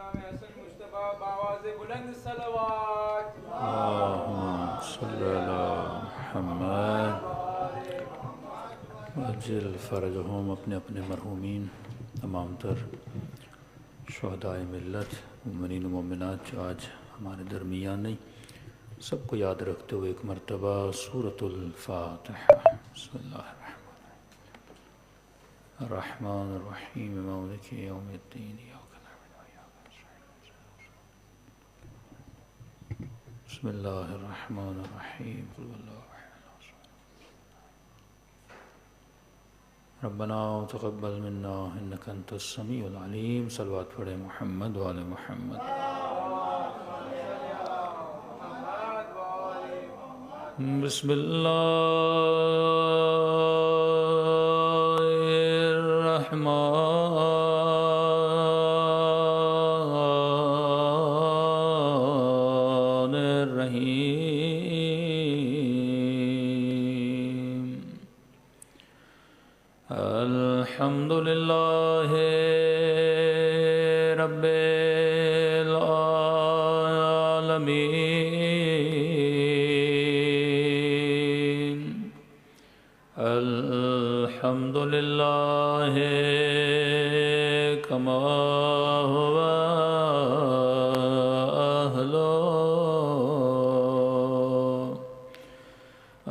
امام حسن مجتبی بآواز بلند صلوات اللهم صل على محمد وعجل فرجهم اپنے اپنے مرحومین تمام تر شہدائے ملت مومنین و مومنات جو آج ہمارے درمیان نہیں، سب کو یاد رکھتے ہوئے ایک مرتبہ سورۃ الفاتحہ۔ بسم اللہ الرحمن الرحیم مالک یوم الدین بسم اللہ الرحمن الرحیم قل اللہ ربنا تقبل منا انک انت السمیع العلیم۔ صلوات پڑھیں محمد وآل محمد۔ بسم اللہ الرحمن الرحیم۔ الحمد للہ رب العالمین۔ الحمد للہ کما هو أهله۔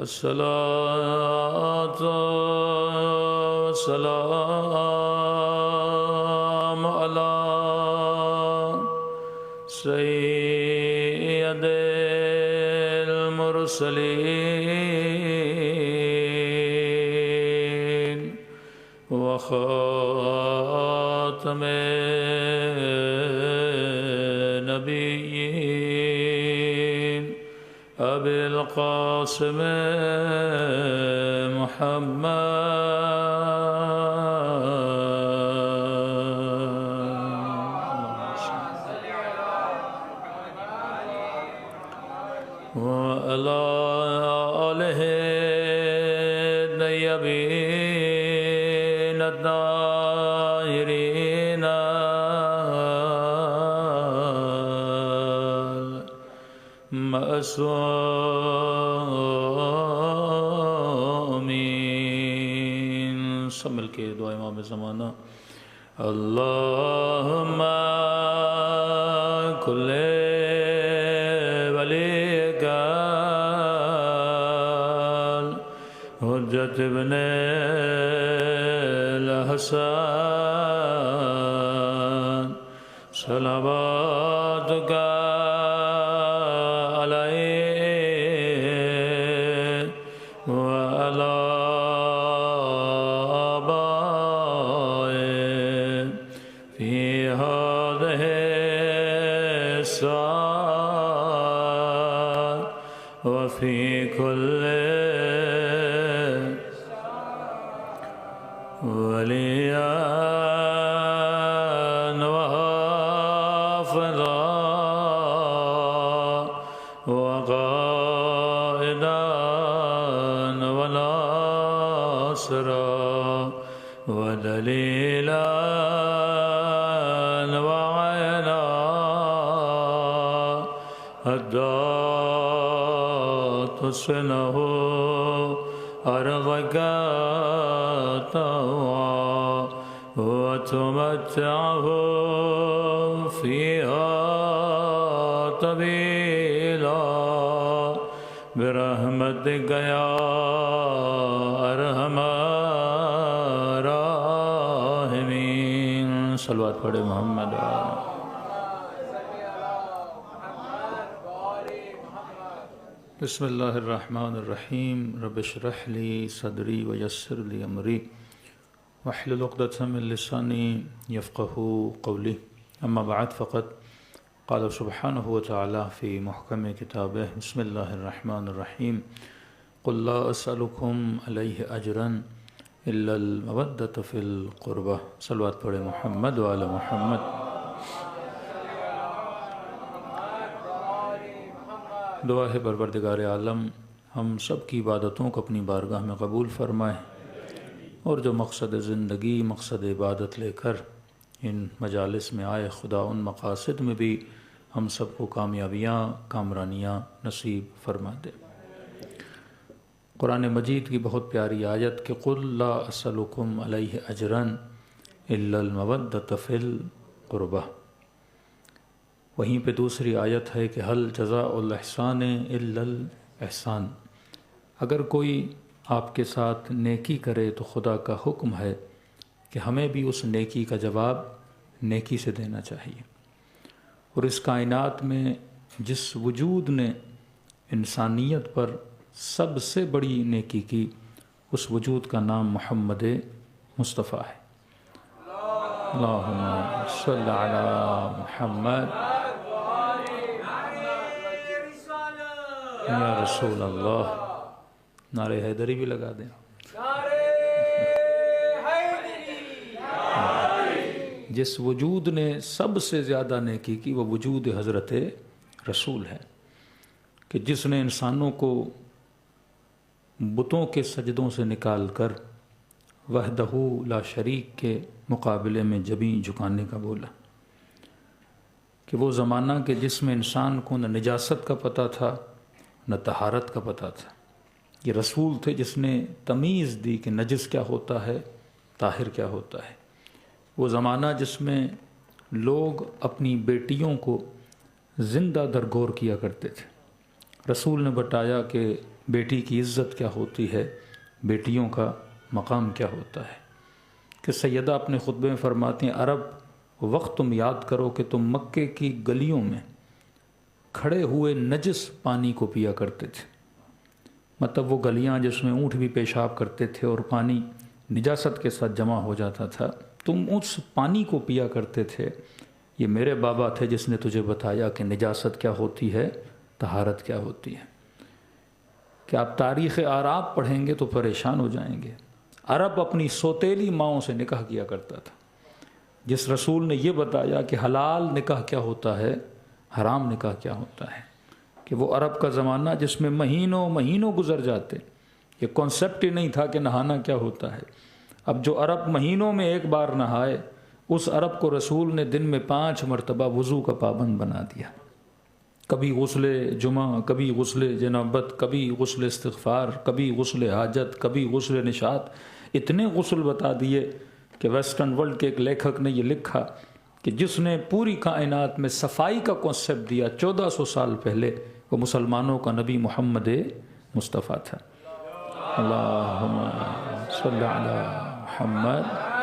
الصلاة والسلام على سيد المرسلين وخاتم النبيين أبي القاسم وعلى آله الطيبين الطاهرين المعصومين۔ سب مل کے دعا امام زمانہ۔ اللہم کل ولیک حجت ابن الحسن صلواتک علیہ وعلی آبائه فی هذه الساعة وفي كل وليا وحافظا وقائدا وناصرا ودليلا وعينا حتى تسكنه أرضك طوعا وتمتعه فيها طويلا برحمتك يا أرحم الراحمين۔ صلوات پڑھے محمد بسم اللہ الرحمن الرحیم۔ رب اشرح لی صدری ویسر لی امری واحلل عقدۃ من لسانی یفقہوا قولی۔ اما بعد فقد قال سبحانہ وتعالی فی محکم کتابہ بسم اللہ الرحمن الرحیم قل لا اسألکم علیہ اجرا الا المودۃ فی القربہ۔ صلوات پڑھے محمد وآل محمد۔ دعا ہے پروردگار عالم ہم سب کی عبادتوں کو اپنی بارگاہ میں قبول فرمائے، اور جو مقصد زندگی، مقصد عبادت لے کر ان مجالس میں آئے خدا ان مقاصد میں بھی ہم سب کو کامیابیاں کامرانیاں نصیب فرما دے۔ قرآن مجید کی بہت پیاری آیت کہ قُلْ لَا أَسْأَلُكُمْ عَلَيْهِ أَجْرًا إِلَّا الْمَوَدَّةَ فِي الْقُرْبَى۔ وہیں پہ دوسری آیت ہے کہ هَلْ جَزَاءُ الْإِحْسَانِ إِلَّا الْإِحْسَانُ۔ اگر کوئی آپ کے ساتھ نیکی کرے تو خدا کا حکم ہے کہ ہمیں بھی اس نیکی کا جواب نیکی سے دینا چاہیے۔ اور اس کائنات میں جس وجود نے انسانیت پر سب سے بڑی نیکی کی، اس وجود کا نام محمد مصطفیٰ ہے۔ اللہم صلی علی محمد یا رسول اللہ۔ نعرہ حیدری بھی لگا دیں۔ جس وجود نے سب سے زیادہ نیکی کی وہ وجود حضرت رسول ہے، کہ جس نے انسانوں کو بتوں کے سجدوں سے نکال کر وحدہ لا شریک کے مقابلے میں جبیں جھکانے کا بولا، کہ وہ زمانہ کہ جس میں انسان کو نہ نجاست کا پتہ تھا نہ طہارت کا پتہ تھا، یہ رسول تھے جس نے تمیز دی کہ نجس کیا ہوتا ہے طاہر کیا ہوتا ہے۔ وہ زمانہ جس میں لوگ اپنی بیٹیوں کو زندہ درگور کیا کرتے تھے، رسول نے بتایا کہ بیٹی کی عزت کیا ہوتی ہے، بیٹیوں کا مقام کیا ہوتا ہے۔ کہ سیدہ اپنے خطبے میں فرماتی ہیں عرب وقت تم یاد کرو کہ تم مکے کی گلیوں میں کھڑے ہوئے نجس پانی کو پیا کرتے تھے، مطلب وہ گلیاں جس میں اونٹ بھی پیشاب کرتے تھے اور پانی نجاست کے ساتھ جمع ہو جاتا تھا، تم اس پانی کو پیا کرتے تھے۔ یہ میرے بابا تھے جس نے تجھے بتایا کہ نجاست کیا ہوتی ہے طہارت کیا ہوتی ہے۔ کہ آپ تاریخ عرب پڑھیں گے تو پریشان ہو جائیں گے۔ عرب اپنی سوتیلی ماؤں سے نکاح کیا کرتا تھا۔ جس رسول نے یہ بتایا کہ حلال نکاح کیا ہوتا ہے حرام نکاح کیا ہوتا ہے، کہ وہ عرب کا زمانہ جس میں مہینوں مہینوں گزر جاتے، یہ کانسیپٹ ہی نہیں تھا کہ نہانا کیا ہوتا ہے۔ اب جو عرب مہینوں میں ایک بار نہائے، اس عرب کو رسول نے دن میں 5 مرتبہ وضو کا پابند بنا دیا۔ کبھی غسل جمعہ، کبھی غسل جنابت، کبھی غسل استغفار، کبھی غسل حاجت، کبھی غسل نشاط۔ اتنے غسل بتا دیے کہ ویسٹرن ورلڈ کے ایک لیکھک نے یہ لکھا کہ جس نے پوری کائنات میں صفائی کا کنسیپٹ دیا 1400 سال پہلے، وہ مسلمانوں کا نبی محمد مصطفیٰ تھا۔ اللہم صلی علی محمد۔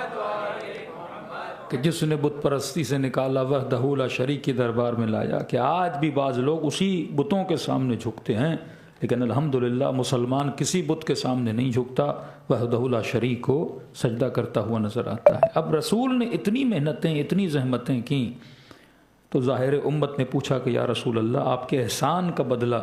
کہ جس نے بت پرستی سے نکالا وحدہ لا شریک کی دربار میں لایا، کہ آج بھی بعض لوگ اسی بتوں کے سامنے جھکتے ہیں، لیکن الحمدللہ مسلمان کسی بت کے سامنے نہیں جھکتا، وحدہ لا شریک کو سجدہ کرتا ہوا نظر آتا ہے۔ اب رسول نے اتنی محنتیں اتنی زحمتیں کیں تو ظاہر امت نے پوچھا کہ یا رسول اللہ آپ کے احسان کا بدلہ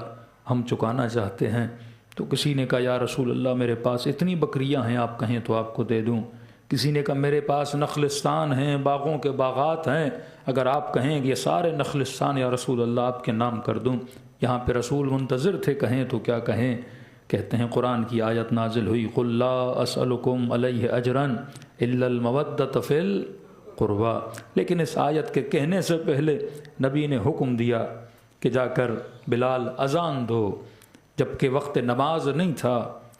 ہم چکانا چاہتے ہیں۔ تو کسی نے کہا یا رسول اللہ میرے پاس اتنی بکریاں ہیں، آپ کہیں تو آپ کو دے دوں۔ کسی نے کہا میرے پاس نخلستان ہیں، باغوں کے باغات ہیں، اگر آپ کہیں کہ یہ سارے نخلستان یا رسول اللہ آپ کے نام کر دوں۔ یہاں پہ رسول منتظر تھے کہیں تو کیا کہیں۔ کہتے ہیں قرآن کی آیت نازل ہوئی قُلْ لَا أَسْأَلُكُمْ عَلَيْهِ أَجْرًا إِلَّا الْمَوَدَّةَ فِي الْقُرْبَى۔ لیکن اس آیت کے کہنے سے پہلے نبی نے حکم دیا کہ جا کر بلال اذان دو، جبکہ وقت نماز نہیں تھا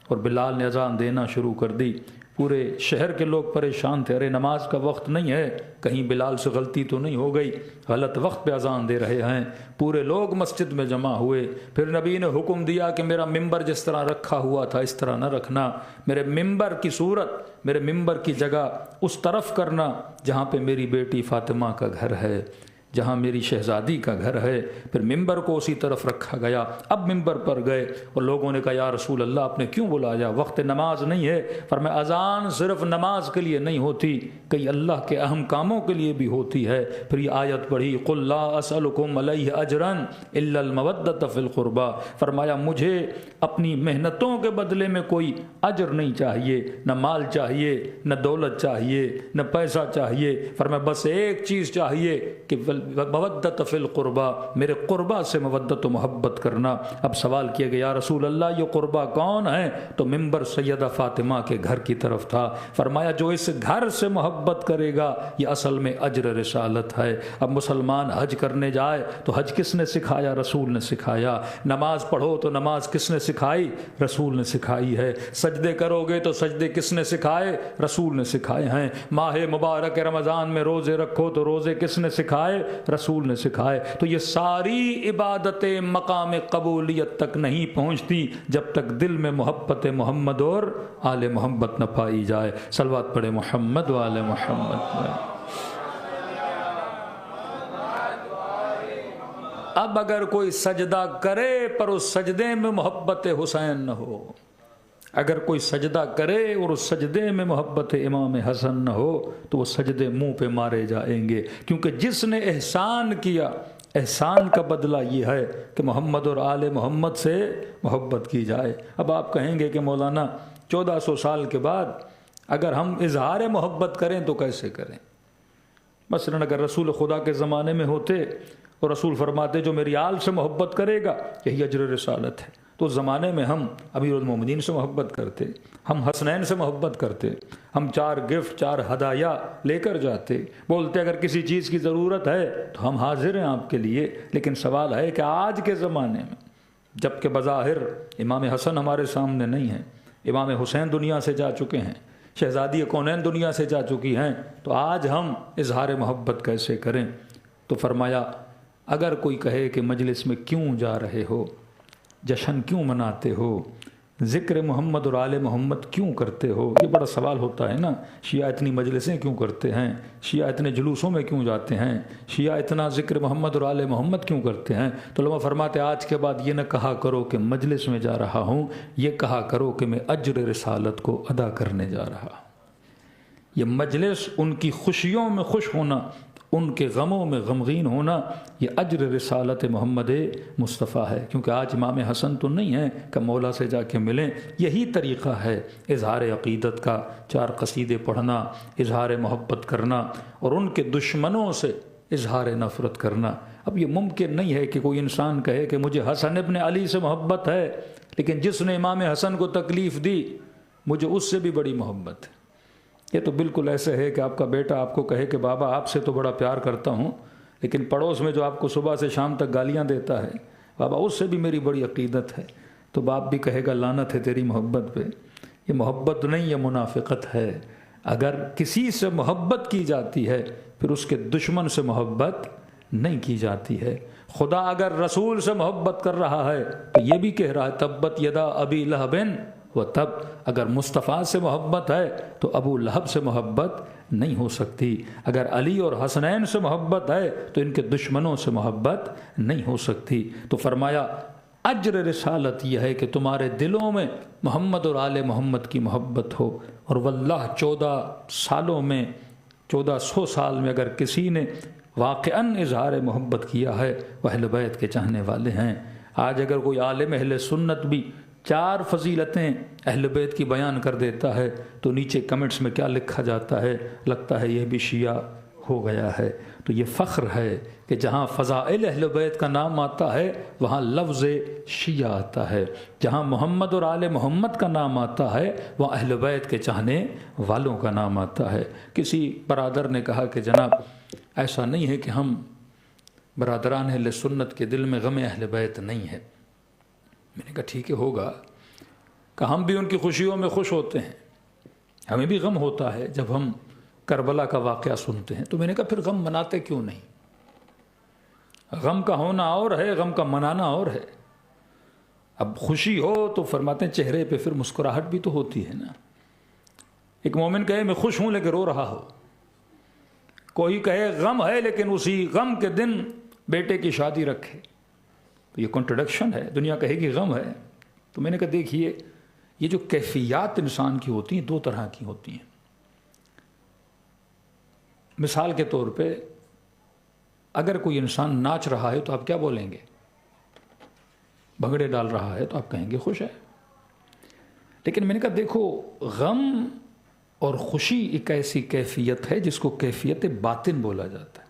اور بلال نے اذان دینا شروع کر دی۔ پورے شہر کے لوگ پریشان تھے، ارے نماز کا وقت نہیں ہے، کہیں بلال سے غلطی تو نہیں ہو گئی، غلط وقت پہ اذان دے رہے ہیں۔ پورے لوگ مسجد میں جمع ہوئے۔ پھر نبی نے حکم دیا کہ میرا ممبر جس طرح رکھا ہوا تھا اس طرح نہ رکھنا، میرے ممبر کی صورت، میرے ممبر کی جگہ اس طرف کرنا جہاں پہ میری بیٹی فاطمہ کا گھر ہے، جہاں میری شہزادی کا گھر ہے۔ پھر ممبر کو اسی طرف رکھا گیا۔ اب ممبر پر گئے اور لوگوں نے کہا یا رسول اللہ آپ نے کیوں بلایا، وقت نماز نہیں ہے۔ فرمایا اذان صرف نماز کے لیے نہیں ہوتی، کئی اللہ کے اہم کاموں کے لیے بھی ہوتی ہے۔ پھر یہ آیت پڑھی قُلْ لَا أَسْأَلُكُمْ عَلَيْهِ أَجْرًا إِلَّا الْمَوَدَّةَ فِي الْقُرْبَى۔ فرمایا مجھے اپنی محنتوں کے بدلے میں کوئی اجر نہیں چاہیے، نہ مال چاہیے، نہ دولت چاہیے، نہ پیسہ چاہیے۔ فرمایا بس ایک چیز چاہیے کہ مودت فی القربا، میرے قربا سے مودت و محبت کرنا۔ اب سوال کیا گیا یا رسول اللہ یہ قربا کون ہے؟ تو منبر سیدہ فاطمہ کے گھر کی طرف تھا۔ فرمایا جو اس گھر سے محبت کرے گا یہ اصل میں اجر رسالت ہے۔ اب مسلمان حج کرنے جائے تو حج کس نے سکھایا؟ رسول نے سکھایا۔ نماز پڑھو تو نماز کس نے سکھائی؟ رسول نے سکھائی ہے۔ سجدے کرو گے تو سجدے کس نے سکھائے؟ رسول نے سکھائے ہیں۔ ماہ مبارک رمضان میں روزے رکھو تو روزے کس نے سکھائے؟ رسول نے سکھائے۔ تو یہ ساری عبادتیں مقام قبولیت تک نہیں پہنچتی جب تک دل میں محبت محمد اور آل محمد نہ پائی جائے۔ صلوات پڑھے محمد و آل محمد۔ اب اگر کوئی سجدہ کرے پر اس سجدے میں محبت حسین نہ ہو، اگر کوئی سجدہ کرے اور اس سجدے میں محبت امام حسن نہ ہو تو وہ سجدے منہ پہ مارے جائیں گے، کیونکہ جس نے احسان کیا احسان کا بدلہ یہ ہے کہ محمد اور آل محمد سے محبت کی جائے۔ اب آپ کہیں گے کہ مولانا 1400 سال کے بعد اگر ہم اظہار محبت کریں تو کیسے کریں؟ مثلا اگر رسول خدا کے زمانے میں ہوتے اور رسول فرماتے جو میری آل سے محبت کرے گا یہی اجر رسالت ہے، تو اس زمانے میں ہم امیر المومنین سے محبت کرتے، ہم حسنین سے محبت کرتے، ہم 4 گفٹ 4 ہدایہ لے کر جاتے، بولتے اگر کسی چیز کی ضرورت ہے تو ہم حاضر ہیں آپ کے لیے۔ لیکن سوال ہے کہ آج کے زمانے میں جب کہ بظاہر امام حسن ہمارے سامنے نہیں ہیں، امام حسین دنیا سے جا چکے ہیں، شہزادی کونین دنیا سے جا چکی ہیں، تو آج ہم اظہار محبت کیسے کریں؟ تو فرمایا اگر کوئی کہے کہ مجلس میں کیوں جا رہے ہو، جشن کیوں مناتے ہو، ذکر محمد اور آل محمد کیوں کرتے ہو؟ یہ بڑا سوال ہوتا ہے نا، شیعہ اتنی مجلسیں کیوں کرتے ہیں، شیعہ اتنے جلوسوں میں کیوں جاتے ہیں، شیعہ اتنا ذکر محمد اور آل محمد کیوں کرتے ہیں؟ تو علماء فرماتے آج کے بعد یہ نہ کہا کرو کہ مجلس میں جا رہا ہوں، یہ کہا کرو کہ میں اجر رسالت کو ادا کرنے جا رہا ہوں۔ یہ مجلس ان کی خوشیوں میں خوش ہونا، ان کے غموں میں غمگین ہونا، یہ اجر رسالت محمد مصطفیٰ ہے۔ کیونکہ آج امام حسن تو نہیں ہیں کہ مولا سے جا کے ملیں، یہی طریقہ ہے اظہار عقیدت کا، 4 قصیدے پڑھنا، اظہار محبت کرنا، اور ان کے دشمنوں سے اظہار نفرت کرنا۔ اب یہ ممکن نہیں ہے کہ کوئی انسان کہے کہ مجھے حسن ابن علی سے محبت ہے، لیکن جس نے امام حسن کو تکلیف دی مجھے اس سے بھی بڑی محبت ہے۔ یہ تو بالکل ایسے ہے کہ آپ کا بیٹا آپ کو کہے کہ بابا آپ سے تو بڑا پیار کرتا ہوں، لیکن پڑوس میں جو آپ کو صبح سے شام تک گالیاں دیتا ہے بابا اس سے بھی میری بڑی عقیدت ہے، تو باپ بھی کہے گا لعنت ہے تیری محبت پہ۔ یہ محبت نہیں، یہ منافقت ہے۔ اگر کسی سے محبت کی جاتی ہے پھر اس کے دشمن سے محبت نہیں کی جاتی ہے۔ خدا اگر رسول سے محبت کر رہا ہے تو یہ بھی کہہ رہا ہے تبت یدا ابی لہب و تب، اگر مصطفیٰ سے محبت ہے تو ابو لہب سے محبت نہیں ہو سکتی، اگر علی اور حسنین سے محبت ہے تو ان کے دشمنوں سے محبت نہیں ہو سکتی۔ تو فرمایا اجر رسالت یہ ہے کہ تمہارے دلوں میں محمد اور آل محمد کی محبت ہو، اور واللہ 1400 سال میں اگر کسی نے واقعاً اظہار محبت کیا ہے وہ اہل بیت کے چاہنے والے ہیں۔ آج اگر کوئی عالم اہل سنت بھی 4 فضیلتیں اہل بیت کی بیان کر دیتا ہے تو نیچے کمنٹس میں کیا لکھا جاتا ہے؟ لگتا ہے یہ بھی شیعہ ہو گیا ہے۔ تو یہ فخر ہے کہ جہاں فضائل اہل بیت کا نام آتا ہے وہاں لفظ شیعہ آتا ہے، جہاں محمد اور آل محمد کا نام آتا ہے وہاں اہل بیت کے چاہنے والوں کا نام آتا ہے۔ کسی برادر نے کہا کہ جناب ایسا نہیں ہے کہ ہم برادران اہل سنت کے دل میں غم اہل بیت نہیں ہے۔ میں نے کہا ٹھیک ہے ہوگا، کہ ہم بھی ان کی خوشیوں میں خوش ہوتے ہیں، ہمیں بھی غم ہوتا ہے جب ہم کربلا کا واقعہ سنتے ہیں۔ تو میں نے کہا پھر غم مناتے کیوں نہیں؟ غم کا ہونا اور ہے، غم کا منانا اور ہے۔ اب خوشی ہو تو فرماتے ہیں چہرے پہ پھر مسکراہٹ بھی تو ہوتی ہے نا۔ ایک مومن کہے میں خوش ہوں لیکن رو رہا ہو، کوئی کہے غم ہے لیکن اسی غم کے دن بیٹے کی شادی رکھے، تو یہ کنٹرڈکشن ہے۔ دنیا کہے گی غم ہے، تو میں نے کہا دیکھیے یہ جو کیفیات انسان کی ہوتی ہیں 2 طرح کی ہوتی ہیں۔ مثال کے طور پہ اگر کوئی انسان ناچ رہا ہے تو آپ کیا بولیں گے؟ بھنگڑے ڈال رہا ہے تو آپ کہیں گے خوش ہے۔ لیکن میں نے کہا دیکھو غم اور خوشی ایک ایسی کیفیت ہے جس کو کیفیت باطن بولا جاتا ہے۔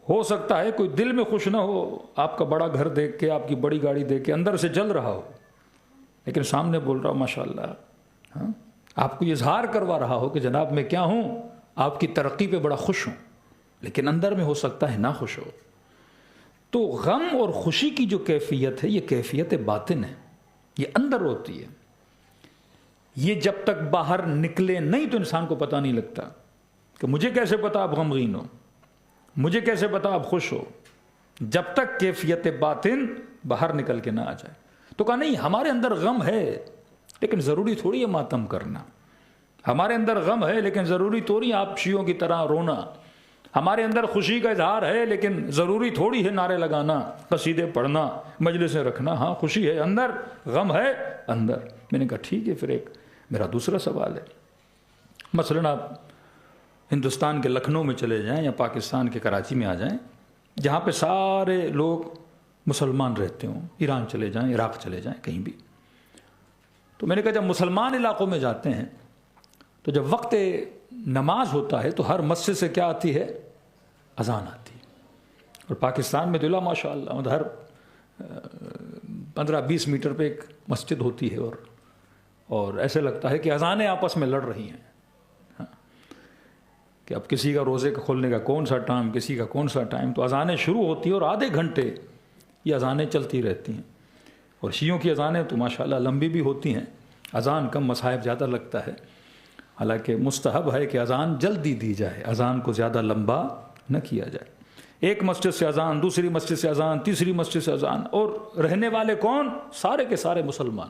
ہو سکتا ہے کوئی دل میں خوش نہ ہو، آپ کا بڑا گھر دیکھ کے، آپ کی بڑی گاڑی دیکھ کے اندر سے جل رہا ہو، لیکن سامنے بول رہا ہو ماشاءاللہ، ہاں آپ کو اظہار کروا رہا ہو کہ جناب میں کیا ہوں، آپ کی ترقی پہ بڑا خوش ہوں، لیکن اندر میں ہو سکتا ہے نہ خوش ہو۔ تو غم اور خوشی کی جو کیفیت ہے، یہ کیفیت باطن ہے، یہ اندر ہوتی ہے۔ یہ جب تک باہر نکلے نہیں تو انسان کو پتہ نہیں لگتا کہ مجھے کیسے پتا آپ غمگین ہو، مجھے کیسے پتا آپ خوش ہو، جب تک کیفیت باطن باہر نکل کے نہ آ جائے۔ تو کہا نہیں، ہمارے اندر غم ہے لیکن ضروری تھوڑی ہے ماتم کرنا، ہمارے اندر غم ہے لیکن ضروری تھوڑی آپ شیعوں کی طرح رونا، ہمارے اندر خوشی کا اظہار ہے لیکن ضروری تھوڑی ہے نعرے لگانا، قصیدے پڑھنا، مجلسیں رکھنا۔ ہاں خوشی ہے اندر، غم ہے اندر۔ میں نے کہا ٹھیک ہے، پھر ایک میرا دوسرا سوال ہے، مثلاً آپ ہندوستان کے لکھنؤ میں چلے جائیں یا پاکستان کے کراچی میں آ جائیں، جہاں پہ سارے لوگ مسلمان رہتے ہوں، ایران چلے جائیں، عراق چلے جائیں، کہیں بھی۔ تو میں نے کہا جب مسلمان علاقوں میں جاتے ہیں تو جب وقت نماز ہوتا ہے تو ہر مسجد سے کیا آتی ہے؟ اذان آتی ہے۔ اور پاکستان میں دلّا ماشاء اللہ ہر 15-20 میٹر پہ ایک مسجد ہوتی ہے، اور ایسے لگتا ہے کہ اذانیں آپس میں لڑ رہی ہیں کہ اب کسی کا روزے کا کھولنے کا کون سا ٹائم، کسی کا کون سا ٹائم، تو اذانیں شروع ہوتی ہیں اور آدھے گھنٹے یہ اذانیں چلتی رہتی ہیں۔ اور شیعوں کی اذانیں تو ماشاءاللہ لمبی بھی ہوتی ہیں، اذان کم مصاحب زیادہ لگتا ہے، حالانکہ مستحب ہے کہ اذان جلدی دی جائے، اذان کو زیادہ لمبا نہ کیا جائے۔ ایک مسجد سے اذان، دوسری مسجد سے اذان، تیسری مسجد سے اذان، اور رہنے والے کون؟ سارے کے سارے مسلمان۔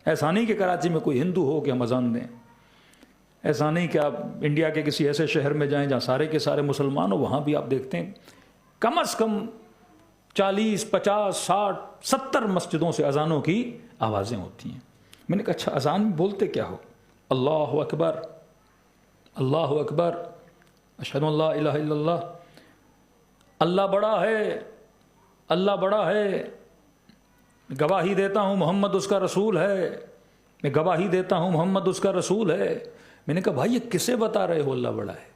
ایسا نہیں کہ کراچی میں کوئی ہندو ہو کہ ہم اذان دیں، ایسا نہیں کہ آپ انڈیا کے کسی ایسے شہر میں جائیں جہاں سارے کے سارے مسلمان ہو، وہاں بھی آپ دیکھتے ہیں کم از کم 40، 50، 60، 70 مسجدوں سے اذانوں کی آوازیں ہوتی ہیں۔ میں نے کہا اچھا اذان میں بولتے کیا ہو؟ اللہ اکبر، اللہ اکبر، اشہد ان لا الہ الا اللہ، اللہ بڑا ہے، اللہ بڑا ہے، گواہی دیتا ہوں محمد اس کا رسول ہے، میں گواہی دیتا ہوں محمد اس کا رسول ہے۔ میں نے کہا بھائی یہ کسے بتا رہے ہو اللہ بڑا ہے؟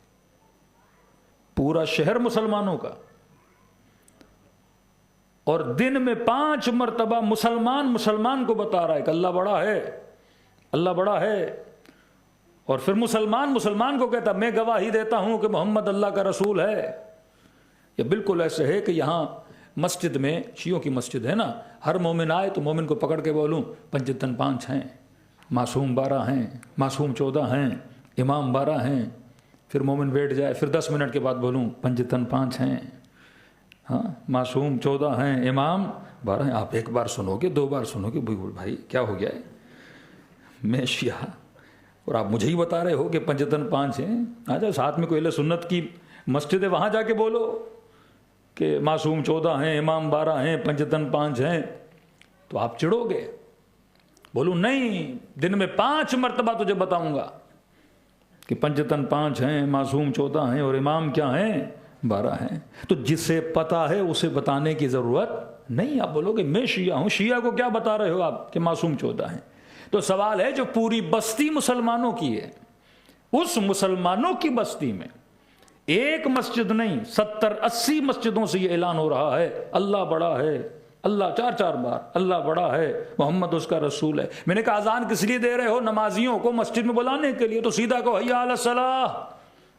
پورا شہر مسلمانوں کا، اور دن میں 5 مرتبہ مسلمان کو بتا رہا ہے کہ اللہ بڑا ہے، اللہ بڑا ہے۔ اور پھر مسلمان کو کہتا میں گواہی دیتا ہوں کہ محمد اللہ کا رسول ہے۔ یہ بالکل ایسے ہے کہ یہاں مسجد میں، شیعوں کی مسجد ہے نا، ہر مومن آئے تو مومن کو پکڑ کے بولوں پنجتن 5 ہیں، معصوم 12 ہیں، معصوم 14 ہیں، امام 12 ہیں، پھر مومن بیٹھ جائے، پھر 10 منٹ کے بعد بولوں پنجتن 5 ہیں، ہاں معصوم 14 ہیں، امام 12 ہیں۔ آپ ایک بار سنو گے، 2 بار سنو گے، بھائی کیا ہو گیا ہے، میں شیعہ اور آپ مجھے ہی بتا رہے ہو کہ پنجتن 5 ہیں؟ آ جاؤ ساتھ میں کوئی اہل سنت کی مسجد ہے، وہاں جا کے بولو کہ معصوم 14 ہیں، امام 12 ہیں، پنجتن 5 ہیں، تو آپ چڑھو گے۔ بولوں نہیں، دن میں 5 مرتبہ تجھے بتاؤں گا کہ پنجتن 5 ہیں، معصوم 14 ہیں، اور امام کیا ہیں؟ 12 ہیں۔ تو جسے پتا ہے اسے بتانے کی ضرورت نہیں۔ آپ بولو کہ میں شیعہ ہوں، شیعہ کو کیا بتا رہے ہو آپ کہ معصوم 14 ہیں؟ تو سوال ہے جو پوری بستی مسلمانوں کی ہے، اس مسلمانوں کی بستی میں ایک مسجد نہیں 70-80 مسجدوں سے یہ اعلان ہو رہا ہے اللہ بڑا ہے، اللہ 4 بار اللہ بڑا ہے، محمد اس کا رسول ہے۔ میں نے کہا اذان کس لیے دے رہے ہو؟ نمازیوں کو مسجد میں بلانے کے لیے۔ تو سیدھا کہو حی علی الصلاح،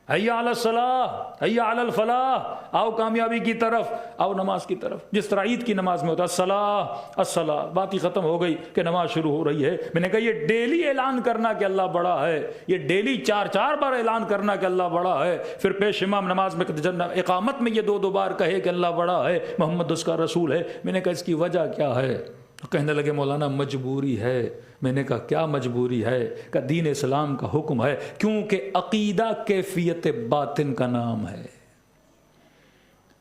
حی علی الصلاح، حی علی الفلاح، آؤ کامیابی کی طرف، آؤ نماز کی طرف، جس طرح عید کی نماز میں ہوتا ہے الصلاح الصلاح، بات ہی ختم ہو گئی کہ نماز شروع ہو رہی ہے۔ میں نے کہا یہ ڈیلی اعلان کرنا کہ اللہ بڑا ہے، یہ ڈیلی 4 بار اعلان کرنا کہ اللہ بڑا ہے، پھر پیش امام نماز میں اقامت میں یہ 2 بار کہے کہ اللہ بڑا ہے، محمد اس کا رسول ہے۔ میں نے کہا اس کی وجہ کیا ہے؟ کہنے لگے مولانا مجبوری ہے۔ میں نے کہا کیا مجبوری ہے؟ کہ دین اسلام کا حکم ہے، کیونکہ عقیدہ کیفیت باطن کا نام ہے،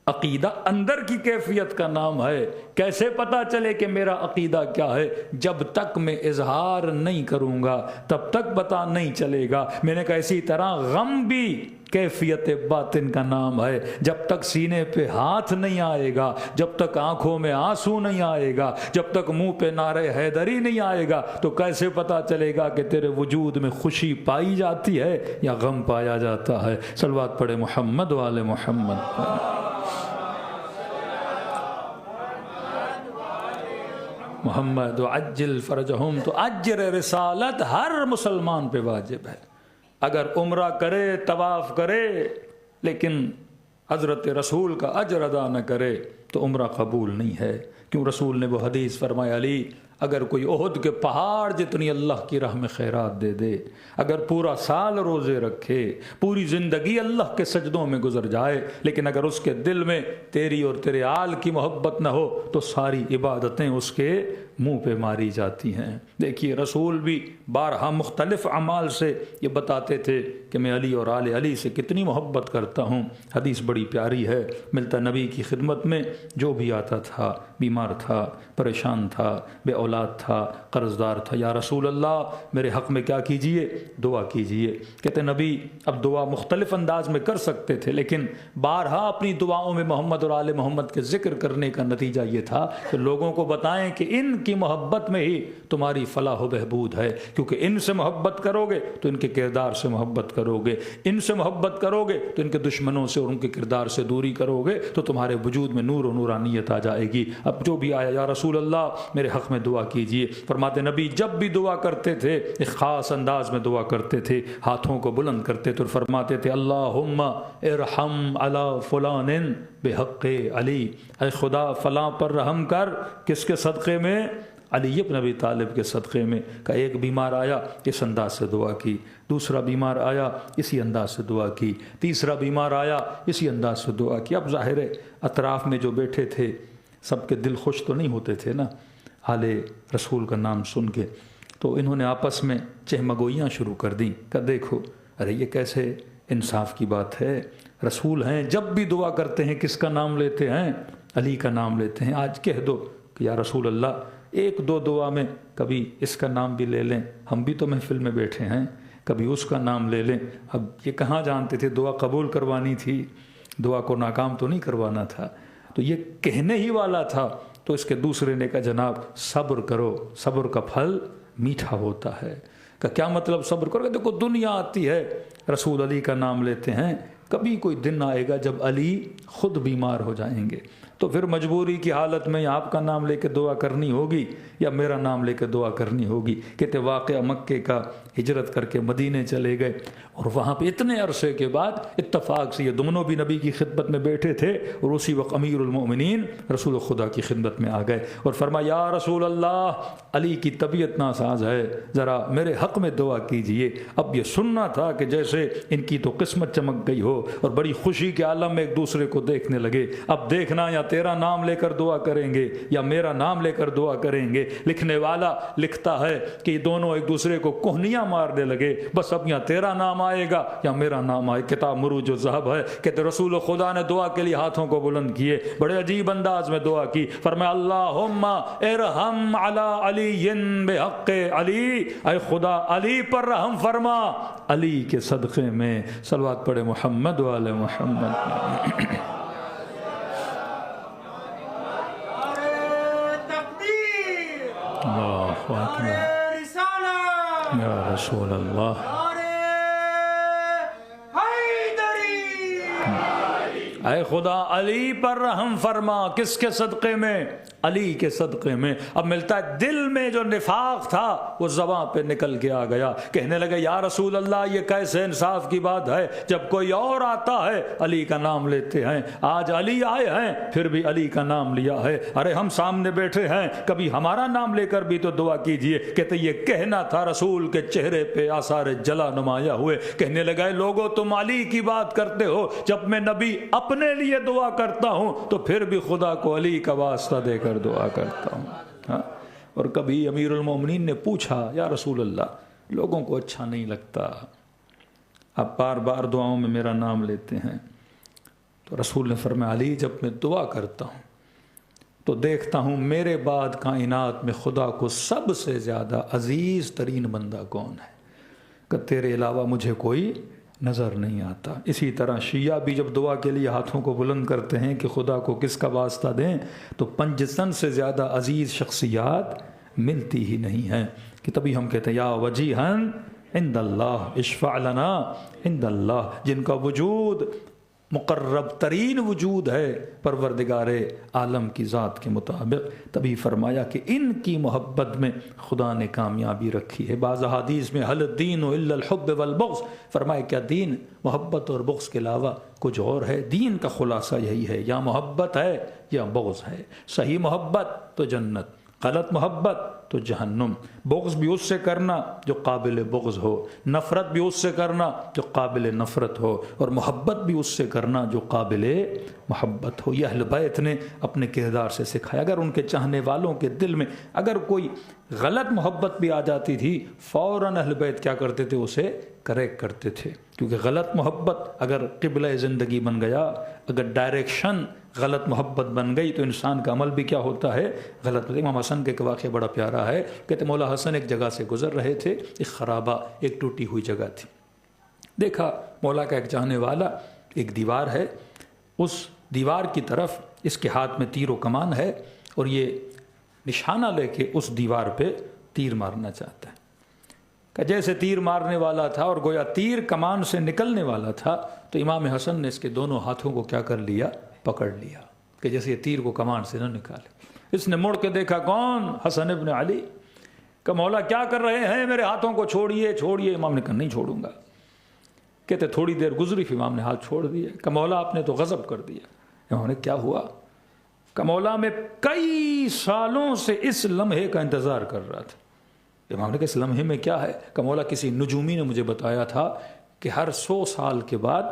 عقیدہ اندر کی کیفیت کا نام ہے۔ کیسے پتا چلے کہ میرا عقیدہ کیا ہے؟ جب تک میں اظہار نہیں کروں گا تب تک پتا نہیں چلے گا۔ میں نے کہا اسی طرح غم بھی کیفیت باطن کا نام ہے، جب تک سینے پہ ہاتھ نہیں آئے گا، جب تک آنکھوں میں آنسو نہیں آئے گا، جب تک منہ پہ نعرہ حیدری نہیں آئے گا، تو کیسے پتا چلے گا کہ تیرے وجود میں خوشی پائی جاتی ہے یا غم پایا جاتا ہے؟ صلوات پڑھے محمد وآل محمد۔ محمد عجل فرجہم، تو اجر رسالت ہر مسلمان پہ واجب ہے۔ اگر عمرہ کرے، طواف کرے، لیکن حضرت رسول کا اجر ادا نہ کرے تو عمرہ قبول نہیں ہے۔ کیوں؟ رسول نے وہ حدیث فرمایا، علی اگر کوئی احد کے پہاڑ جتنی اللہ کی راہ میں خیرات دے دے، اگر پورا سال روزے رکھے، پوری زندگی اللہ کے سجدوں میں گزر جائے، لیکن اگر اس کے دل میں تیری اور تیرے آل کی محبت نہ ہو تو ساری عبادتیں اس کے منہ پہ ماری جاتی ہیں۔ دیکھیے رسول بھی بارہا مختلف اعمال سے یہ بتاتے تھے کہ میں علی اور آل علی سے کتنی محبت کرتا ہوں۔ حدیث بڑی پیاری ہے، ملتا نبی کی خدمت میں جو بھی آتا تھا، بیمار تھا، پریشان تھا، بے اولاد تھا، قرض دار تھا، یا رسول اللہ میرے حق میں کیا کیجئے؟ دعا کیجئے۔ کہتے نبی اب دعا مختلف انداز میں کر سکتے تھے، لیکن بارہا اپنی دعاؤں میں محمد اور آل محمد کے ذکر کرنے کا نتیجہ یہ تھا کہ لوگوں کو بتائیں کہ ان کی محبت میں ہی تمہاری فلاح و بہبود ہے، کیونکہ ان سے محبت کرو گے تو ان کے کردار سے محبت کرو گے، ان سے محبت کرو گے تو ان کے دشمنوں سے اور ان کے کردار سے دوری کرو گے تو تمہارے وجود میں نور و نورانیت آ جائے گی۔ اب جو بھی آیا، یا رسول اللہ میرے حق میں دعا کیجئے۔ فرماتے نبی جب بھی دعا کرتے تھے ایک خاص انداز میں دعا کرتے تھے، ہاتھوں کو بلند کرتے تھے اور فرماتے تھے اللہم ارحم علی فلان بحق علی، اے خدا فلاں پر رحم کر، کس کے صدقے میں؟ علی ابن ابی طالب کے صدقے میں۔ کا ایک بیمار آیا اس انداز سے دعا کی، دوسرا بیمار آیا اسی انداز سے دعا کی، تیسرا بیمار آیا اسی انداز سے دعا کی۔ اب ظاہر ہے اطراف میں جو بیٹھے تھے سب کے دل خوش تو نہیں ہوتے تھے نا آل رسول کا نام سن کے، تو انہوں نے آپس میں چہمگوئیاں شروع کر دیں کہ دیکھو ارے یہ کیسے انصاف کی بات ہے، رسول ہیں جب بھی دعا کرتے ہیں کس کا نام لیتے ہیں؟ علی کا نام لیتے ہیں۔ آج کہہ دو کہ یا رسول اللہ ایک دو دعا میں کبھی اس کا نام بھی لے لیں، ہم بھی تو محفل میں بیٹھے ہیں، کبھی اس کا نام لے لیں۔ اب یہ کہاں جانتے تھے دعا قبول کروانی تھی، دعا کو ناکام تو نہیں کروانا تھا، تو یہ کہنے ہی والا تھا۔ تو اس کے دوسرے نے کہا جناب صبر کرو، صبر کا پھل میٹھا ہوتا ہے۔ کہ کیا مطلب صبر کرو؟ کہ دیکھو دنیا آتی ہے، رسول علی کا نام لیتے ہیں، کبھی کوئی دن آئے گا جب علی خود بیمار ہو جائیں گے، تو پھر مجبوری کی حالت میں آپ کا نام لے کے دعا کرنی ہوگی یا میرا نام لے کے دعا کرنی ہوگی۔ کہتے واقعہ مکے کا، ہجرت کر کے مدینے چلے گئے اور وہاں پہ اتنے عرصے کے بعد اتفاق سے یہ دونوں بھی نبی کی خدمت میں بیٹھے تھے اور اسی وقت امیر المؤمنین رسول خدا کی خدمت میں آ گئے اور فرمایا یا رسول اللہ علی کی طبیعت ناساز ہے، ذرا میرے حق میں دعا کیجئے۔ اب یہ سننا تھا کہ جیسے ان کی تو قسمت چمک گئی ہو اور بڑی خوشی کے عالم میں ایک دوسرے کو دیکھنے لگے۔ اب دیکھنا یا تیرا نام لے کر دعا کریں گے یا میرا نام لے کر دعا کریں گے۔ لکھنے والا لکھتا ہے کہ یہ دونوں ایک دوسرے کو کوہنیاں مارنے لگے، بس اب یا تیرا نام آئے گا یا میرا نام آئے۔ کتاب مروج الذہب ہے، کہتے رسول خدا نے دعا کے لیے ہاتھوں کو بلند کیے، بڑے عجیب انداز میں دعا کی، فرمایا اللہم ارحم علی علی بحق علی، اے خدا علی پر رحم فرما، علی کے صدقے میں۔ صلوات پڑھے محمد و آل محمد۔ اللہ اکبر یا رسول اللہ۔ اے خدا علی پر رحم فرما، کس کے صدقے میں؟ علی کے صدقے میں۔ اب ملتا ہے دل میں جو نفاق تھا وہ زباں پہ نکل کے آ گیا، کہنے لگے یا رسول اللہ یہ کیسے انصاف کی بات ہے، جب کوئی اور آتا ہے علی کا نام لیتے ہیں، آج علی آئے ہیں پھر بھی علی کا نام لیا ہے، ارے ہم سامنے بیٹھے ہیں کبھی ہمارا نام لے کر بھی تو دعا کیجئے۔ کہتے یہ کہنا تھا، رسول کے چہرے پہ آثار جلا نمایاں ہوئے، کہنے لگے لوگوں تم علی کی بات کرتے ہو، جب میں نبی اپنے لیے دعا کرتا ہوں تو پھر بھی خدا کو علی کا واسطہ دے کر دعا کرتا ہوں۔ ہاں؟ اور کبھی امیر المومنین نے پوچھا یا رسول اللہ لوگوں کو اچھا نہیں لگتا آپ بار بار دعاؤں میں میرا نام لیتے ہیں، تو رسول نے فرمایا علی جب میں دعا کرتا ہوں تو دیکھتا ہوں میرے بعد کائنات میں خدا کو سب سے زیادہ عزیز ترین بندہ کون ہے، کہ تیرے علاوہ مجھے کوئی نظر نہیں آتا۔ اسی طرح شیعہ بھی جب دعا کے لیے ہاتھوں کو بلند کرتے ہیں کہ خدا کو کس کا واسطہ دیں، تو پنجتن سے زیادہ عزیز شخصیات ملتی ہی نہیں ہیں، کہ تبھی ہم کہتے ہیں یا وجیہن عند اللہ اشفع لنا عند اللہ، جن کا وجود مقرب ترین وجود ہے پروردگار عالم کی ذات کے مطابق، تبھی فرمایا کہ ان کی محبت میں خدا نے کامیابی رکھی ہے۔ بعض احادیث میں حل الدین الا الحب والبغض، فرمایا کیا دین محبت اور بغض کے علاوہ کچھ اور ہے؟ دین کا خلاصہ یہی ہے، یا محبت ہے یا بغض ہے۔ صحیح محبت تو جنت، غلط محبت تو جہنم۔ بغض بھی اس سے کرنا جو قابل بغض ہو، نفرت بھی اس سے کرنا جو قابل نفرت ہو، اور محبت بھی اس سے کرنا جو قابل محبت ہو۔ یہ اہل بیت نے اپنے کردار سے سکھایا۔ اگر ان کے چاہنے والوں کے دل میں اگر کوئی غلط محبت بھی آ جاتی تھی، فوراً اہل بیت کیا کرتے تھے؟ اسے کریکٹ کرتے تھے، کیونکہ غلط محبت اگر قبلہ زندگی بن گیا، اگر ڈائریکشن غلط محبت بن گئی تو انسان کا عمل بھی کیا ہوتا ہے؟ غلط۔ امام حسن کا ایک واقعہ بڑا پیارا ہے، کہتے مولا حسن ایک جگہ سے گزر رہے تھے، ایک خرابہ، ایک ٹوٹی ہوئی جگہ تھی۔ دیکھا مولا کا ایک چاہنے والا، ایک دیوار ہے، اس دیوار کی طرف اس کے ہاتھ میں تیر و کمان ہے، اور یہ نشانہ لے کے اس دیوار پہ تیر مارنا چاہتا ہے۔ کہ جیسے تیر مارنے والا تھا اور گویا تیر کمان سے نکلنے والا تھا، تو امام حسن نے اس کے دونوں ہاتھوں کو کیا کر لیا؟ پکڑ لیا، کہ جیسے یہ تیر کو کمان سے نہ نکالے۔ اس نے مڑ کے دیکھا، کون؟ حسن ابن علی۔ کہ مولا کیا کر رہے ہیں؟ میرے ہاتھوں کو چھوڑیے چھوڑیے۔ امام نے کہا نہیں چھوڑوں گا۔ کہتے تھوڑی دیر گزری، پھر امام نے ہاتھ چھوڑ دیا۔ کہ مولا آپ نے تو غضب کر دیا۔ امام نے کیا ہوا؟ کہ مولا میں کئی سالوں سے اس لمحے کا انتظار کر رہا تھا۔ امام نے کہا اس لمحے میں کیا ہے؟ کہ مولا کسی نجومی نے مجھے بتایا تھا کہ ہر 100 سال کے بعد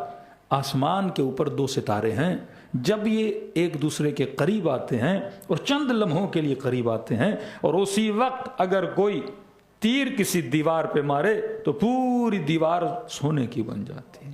آسمان کے اوپر 2 ستارے ہیں، جب یہ ایک دوسرے کے قریب آتے ہیں اور چند لمحوں کے لیے قریب آتے ہیں، اور اسی وقت اگر کوئی تیر کسی دیوار پہ مارے تو پوری دیوار سونے کی بن جاتی ہے۔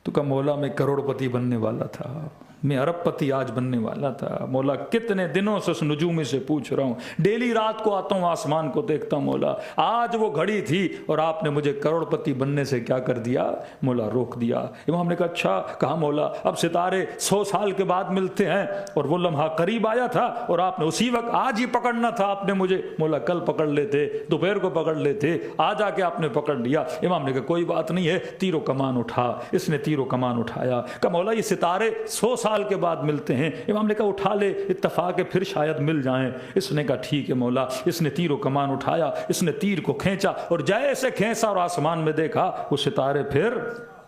تو کہ مولا میں کروڑ پتی بننے والا تھا، میں ارب پتی آج بننے والا تھا۔ مولا کتنے دنوں سے اس نجومی سے پوچھ رہا ہوں، ڈیلی رات کو آتا ہوں آسمان کو دیکھتا ہوں، مولا آج وہ گھڑی تھی اور آپ نے مجھے کروڑ پتی بننے سے کیا کر دیا؟ مولا روک دیا۔ امام نے کہا اچھا، کہا مولا اب ستارے 100 سال کے بعد ملتے ہیں اور وہ لمحہ قریب آیا تھا اور آپ نے اسی وقت آج ہی پکڑنا تھا آپ نے مجھے۔ مولا کل پکڑ لیتے، دوپہر کو پکڑ لیتے، آج آ کے آپ نے پکڑ لیا۔ امام نے کہا کوئی بات نہیں ہے، تیر و کمان اٹھا۔ اس نے تیر و کمان اٹھایا۔ کہا مولا یہ ستارے 100 سال کے بعد ملتے ہیں۔ امام نے کہا اٹھا لے، اتفاق ہے پھر شاید مل جائیں۔ اس نے کہا ٹھیک ہے مولا۔ اس نے تیر و کمان اٹھایا، اس نے تیر کو کھینچا، اور جیسے کھینچا اور آسمان میں دیکھا وہ ستارے پھر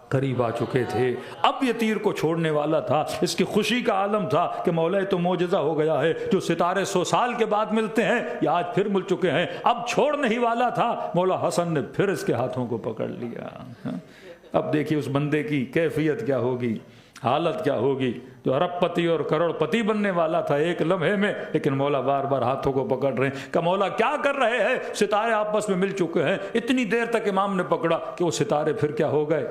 قریب آ چکے تھے۔ اب یہ تیر کو چھوڑنے والا تھا، اس کی خوشی کا عالم تھا کہ مولا تو معجزہ ہو گیا ہے، جو ستارے 100 سال کے بعد ملتے ہیں یہ آج پھر مل چکے ہیں۔ اب چھوڑنے ہی والا تھا، مولا حسن نے پھر اس کے ہاتھوں کو پکڑ لیا۔ اب دیکھیے اس بندے کی کیفیت کیا ہوگی، حالت کیا ہوگی، جو ارب پتی اور کروڑ پتی بننے والا تھا ایک لمحے میں، لیکن مولا بار بار ہاتھوں کو پکڑ رہے ہیں۔ کہ مولا کیا کر رہے ہیں؟ ستارے آپس میں مل چکے ہیں۔ اتنی دیر تک امام نے پکڑا کہ وہ ستارے پھر کیا ہو گئے؟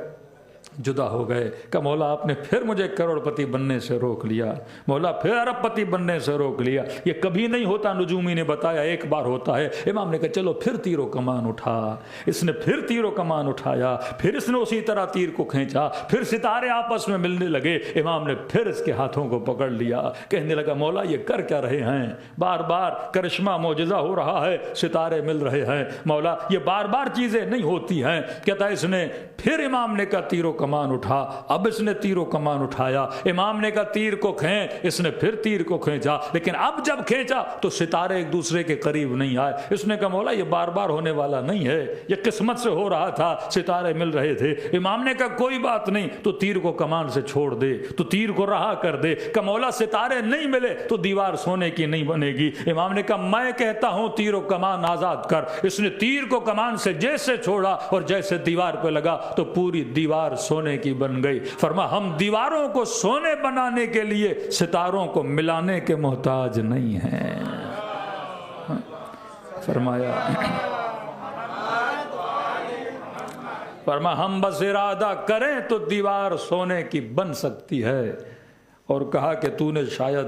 جدا ہو گئے۔ کہ مولا آپ نے پھر مجھے کروڑ پتی بننے سے روک لیا، مولا پھر ارب پتی بننے سے روک لیا۔ یہ کبھی نہیں ہوتا، نجومی نے بتایا ایک بار ہوتا ہے۔ امام نے کہا چلو پھر تیر و کمان اٹھا۔ اس نے پھر تیر و کمان اٹھایا، پھر اس نے اسی طرح تیر کو کھینچا، پھر ستارے آپس میں ملنے لگے۔ امام نے پھر اس کے ہاتھوں کو پکڑ لیا، کہنے لگا مولا یہ کر کیا رہے ہیں؟ بار بار کرشمہ معجزہ ہو رہا ہے، ستارے مل رہے ہیں، مولا یہ بار بار چیزیں نہیں ہوتی ہیں۔ کہتا ہے اس نے پھر، امام نے کہا تیر و کمان اٹھا۔ اب اس نے تیر و کمان اٹھایا، امام نے کہا تیر کو کھینچ، اس نے پھر تیر کو کھینچا، لیکن اب جب کھینچا تو ستارے ایک دوسرے کے قریب نہیں آئے۔ اس نے کہا مولا یہ بار بار ہونے والا نہیں ہے، یہ قسمت سے ہو رہا تھا، ستارے مل رہے تھے۔ امام نے کہا کوئی بات نہیں، تو تیر کو کمان سے چھوڑ دے، تو تیر کو رہا کر دے۔ کہ مولا ستارے نہیں ملے تو دیوار سونے کی نہیں بنے گی۔ امام نے کہا میں کہتا ہوں تیر و کمان آزاد کر۔ اس نے تیر کو کمان سے جیسے چھوڑا اور جیسے دیوار پہ لگا تو پوری دیوار سونے کی بن گئی۔ فرما ہم دیواروں کو سونے بنانے کے لیے ستاروں کو ملانے کے محتاج نہیں ہیں۔ فرما ہم بس ارادہ کریں تو دیوار سونے کی بن سکتی ہے۔ اور کہا کہ تو نے شاید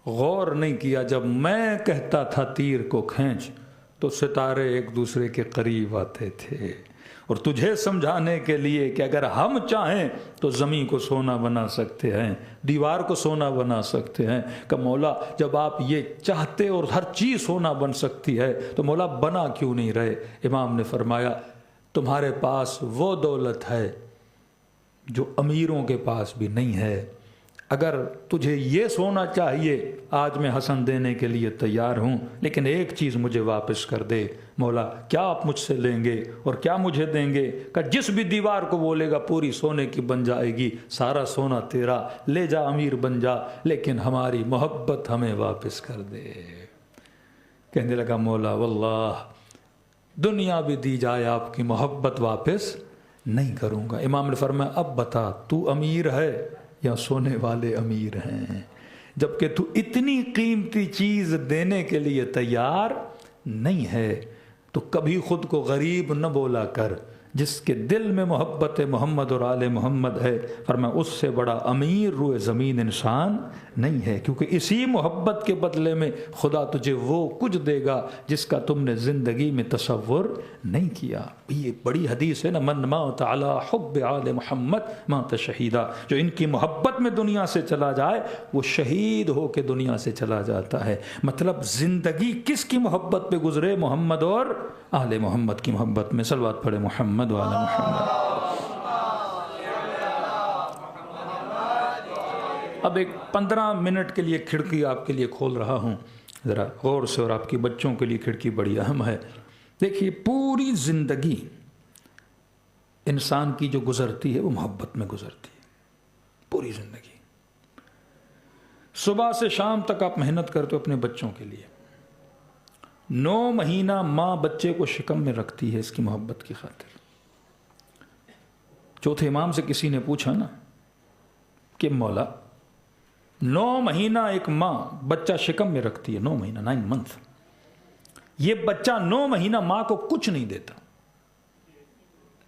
غور نہیں کیا، جب میں کہتا تھا تیر کو کھینچ تو ستارے ایک دوسرے کے قریب آتے تھے، اور تجھے سمجھانے کے لیے کہ اگر ہم چاہیں تو زمین کو سونا بنا سکتے ہیں، دیوار کو سونا بنا سکتے ہیں۔ کہ مولا جب آپ یہ چاہتے اور ہر چیز سونا بن سکتی ہے تو مولا بنا کیوں نہیں رہے؟ امام نے فرمایا تمہارے پاس وہ دولت ہے جو امیروں کے پاس بھی نہیں ہے۔ اگر تجھے یہ سونا چاہیے، آج میں حسن دینے کے لیے تیار ہوں، لیکن ایک چیز مجھے واپس کر دے۔ مولا کیا آپ مجھ سے لیں گے اور کیا مجھے دیں گے؟ کہ جس بھی دیوار کو بولے گا پوری سونے کی بن جائے گی، سارا سونا تیرا، لے جا امیر بن جا، لیکن ہماری محبت ہمیں واپس کر دے۔ کہنے لگا مولا واللہ دنیا بھی دی جائے آپ کی محبت واپس نہیں کروں گا۔ امام نے فرمایا اب بتا تو امیر ہے یا سونے والے امیر ہیں؟ جبکہ تو اتنی قیمتی چیز دینے کے لیے تیار نہیں ہے تو کبھی خود کو غریب نہ بولا کر۔ جس کے دل میں محبت محمد اور آل محمد ہے، فرمایا اس سے بڑا امیر روئے زمین انسان نہیں ہے، کیونکہ اسی محبت کے بدلے میں خدا تجھے وہ کچھ دے گا جس کا تم نے زندگی میں تصور نہیں کیا۔ یہ بڑی حدیث ہے نا، من مات علی حب آل محمد مات شہیدا، جو ان کی محبت میں دنیا سے چلا جائے وہ شہید ہو کے دنیا سے چلا جاتا ہے۔ مطلب زندگی کس کی محبت پہ گزرے؟ محمد اور آل محمد کی محبت میں۔ صلوات پڑھے محمد وعلی محمد۔ اب ایک 15 منٹ کے لیے کھڑکی آپ کے لیے کھول رہا ہوں، ذرا غور سے، اور آپ کے بچوں کے لیے کھڑکی بڑی اہم ہے۔ دیکھیے پوری زندگی انسان کی جو گزرتی ہے وہ محبت میں گزرتی ہے، پوری زندگی۔ صبح سے شام تک آپ محنت کرتے ہو اپنے بچوں کے لیے، 9 مہینہ ماں بچے کو شکم میں رکھتی ہے اس کی محبت کی خاطر۔ چوتھے امام سے کسی نے پوچھا نا کہ مولا 9 مہینہ ایک ماں بچہ شکم میں رکھتی ہے، 9 مہینہ 9 منتھ، یہ بچہ 9 مہینہ ماں کو کچھ نہیں دیتا،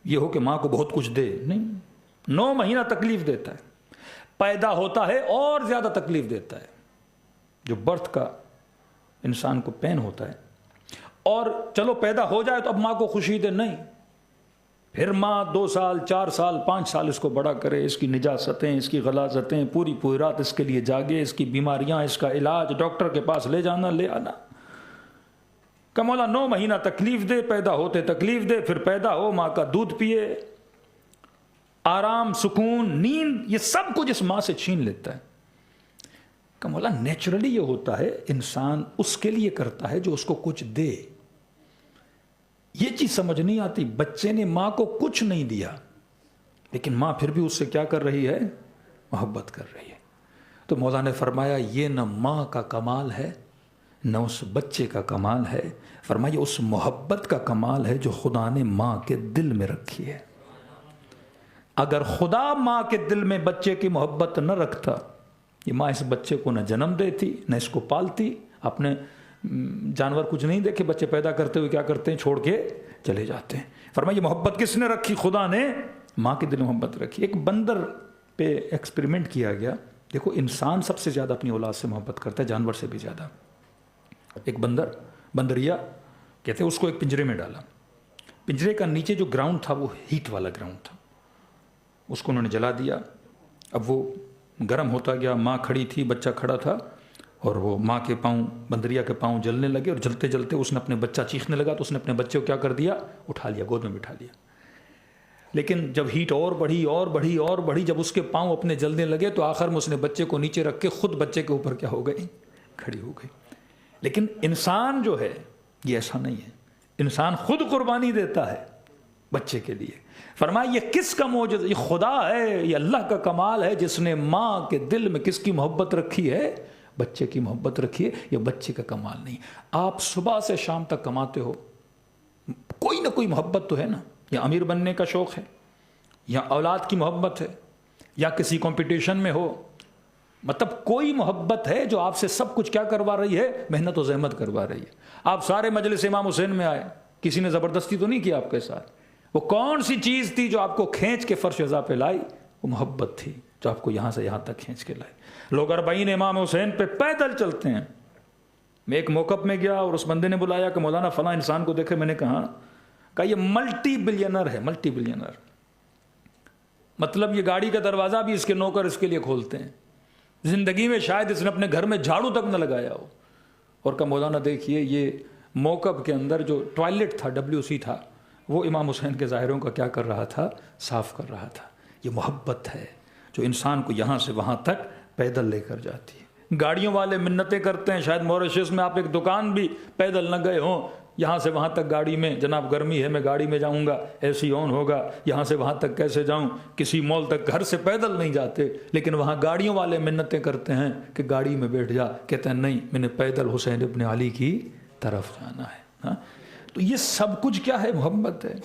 یہ ہو کہ ماں کو بہت کچھ دے، نہیں، 9 مہینہ تکلیف دیتا ہے، پیدا ہوتا ہے اور زیادہ تکلیف دیتا ہے۔ جو برتھ کا انسان کو پین ہوتا ہے، اور چلو پیدا ہو جائے تو اب ماں کو خوشی دے، نہیں، پھر ماں 2 سال 4 سال 5 سال اس کو بڑا کرے، اس کی نجاستیں، اس کی غلاظتیں، پوری رات اس کے لیے جاگے، اس کی بیماریاں، اس کا علاج، ڈاکٹر کے پاس لے جانا لے آنا۔ کہ مولا 9 مہینہ تکلیف دے، پیدا ہوتے تکلیف دے، پھر پیدا ہو ماں کا دودھ پیے، آرام، سکون، نیند، یہ سب کچھ اس ماں سے چھین لیتا ہے۔ کہ مولا نیچرلی یہ ہوتا ہے، انسان اس کے لیے کرتا ہے جو اس کو کچھ دے۔ یہ چیز سمجھ نہیں آتی، بچے نے ماں کو کچھ نہیں دیا لیکن ماں پھر بھی اس سے کیا کر رہی ہے؟ محبت کر رہی ہے۔ تو مولا نے فرمایا یہ نہ ماں کا کمال ہے نہ اس بچے کا کمال ہے، فرمایا اس محبت کا کمال ہے جو خدا نے ماں کے دل میں رکھی ہے۔ اگر خدا ماں کے دل میں بچے کی محبت نہ رکھتا، یہ ماں اس بچے کو نہ جنم دیتی نہ اس کو پالتی۔ اپنے جانور کچھ نہیں دیکھے، بچے پیدا کرتے ہوئے کیا کرتے ہیں؟ چھوڑ کے چلے جاتے ہیں۔ فرمایا یہ محبت کس نے رکھی؟ خدا نے ماں کے دل میں محبت رکھی۔ ایک بندر پہ ایکسپریمنٹ کیا گیا، دیکھو انسان سب سے زیادہ اپنی اولاد سے محبت کرتا ہے، جانور سے بھی زیادہ۔ ایک بندریا کہتے ہیں، اس کو ایک پنجرے میں ڈالا، پنجرے کا نیچے جو گراؤنڈ تھا وہ ہیٹ والا گراؤنڈ تھا، اس کو انہوں نے جلا دیا۔ اب وہ گرم ہوتا گیا، ماں کھڑی تھی، بچہ کھڑا تھا، اور وہ ماں کے پاؤں، بندریا کے پاؤں جلنے لگے، اور جلتے جلتے اس نے اپنے بچہ چیخنے لگا تو اس نے اپنے بچے کو کیا کر دیا؟ اٹھا لیا، گود میں بٹھا لیا۔ لیکن جب ہیٹ اور بڑھی اور بڑھی اور بڑھی، جب اس کے پاؤں اپنے جلنے لگے تو آخر میں اس نے بچے کو نیچے رکھ کے خود بچے کے اوپر کیا ہو گئی؟ کھڑی ہو گئی۔ لیکن انسان جو ہے یہ ایسا نہیں ہے، انسان خود قربانی دیتا ہے بچے کے لیے۔ فرمایا یہ کس کا معجزہ؟ یہ خدا ہے، یہ اللہ کا کمال ہے جس نے ماں کے دل میں کس کی محبت رکھی ہے؟ بچے کی محبت رکھی ہے۔ یہ بچے کا کمال نہیں۔ آپ صبح سے شام تک کماتے ہو، کوئی نہ کوئی محبت تو ہے نا، یا امیر بننے کا شوق ہے، یا اولاد کی محبت ہے، یا کسی کمپٹیشن میں ہو، مطلب کوئی محبت ہے جو آپ سے سب کچھ کیا کروا رہی ہے؟ محنت و زحمت کروا رہی ہے۔ آپ سارے مجلس امام حسین میں آئے، کسی نے زبردستی تو نہیں کی آپ کے ساتھ۔ وہ کون سی چیز تھی جو آپ کو کھینچ کے فرش عزا پہ لائی؟ وہ محبت تھی جو آپ کو یہاں سے یہاں تک کھینچ کے لائی۔ لوگ 40 امام حسین پہ پیدل چلتے ہیں۔ میں ایک موقف میں گیا اور اس بندے نے بلایا کہ مولانا فلاں انسان کو دیکھے، میں نے کہا یہ ملٹی بلینر ہے، ملٹی بلینر، مطلب یہ گاڑی کا دروازہ بھی اس کے نوکر اس کے لیے کھولتے ہیں، زندگی میں شاید اس نے اپنے گھر میں جھاڑو تک نہ لگایا ہو۔ اور کہا مولانا دیکھیے یہ موقف کے اندر جو ٹوائلٹ تھا، WC تھا، وہ امام حسین کے ظاہروں کا کیا کر رہا تھا؟ صاف کر رہا تھا۔ یہ محبت ہے جو انسان کو یہاں سے وہاں تک پیدل لے کر جاتی ہے۔ گاڑیوں والے منتیں کرتے ہیں، شاید موریشس میں آپ ایک دکان بھی پیدل نہ گئے ہوں، یہاں سے وہاں تک گاڑی میں، جناب گرمی ہے میں گاڑی میں جاؤں گا، اے سی آن ہوگا، یہاں سے وہاں تک کیسے جاؤں، کسی مال تک گھر سے پیدل نہیں جاتے، لیکن وہاں گاڑیوں والے منتیں کرتے ہیں کہ گاڑی میں بیٹھ جا، کہتے ہیں نہیں میں نے پیدل حسین ابن علی کی طرف جانا ہے۔ ہاں، تو یہ سب کچھ کیا ہے؟ محبت ہے۔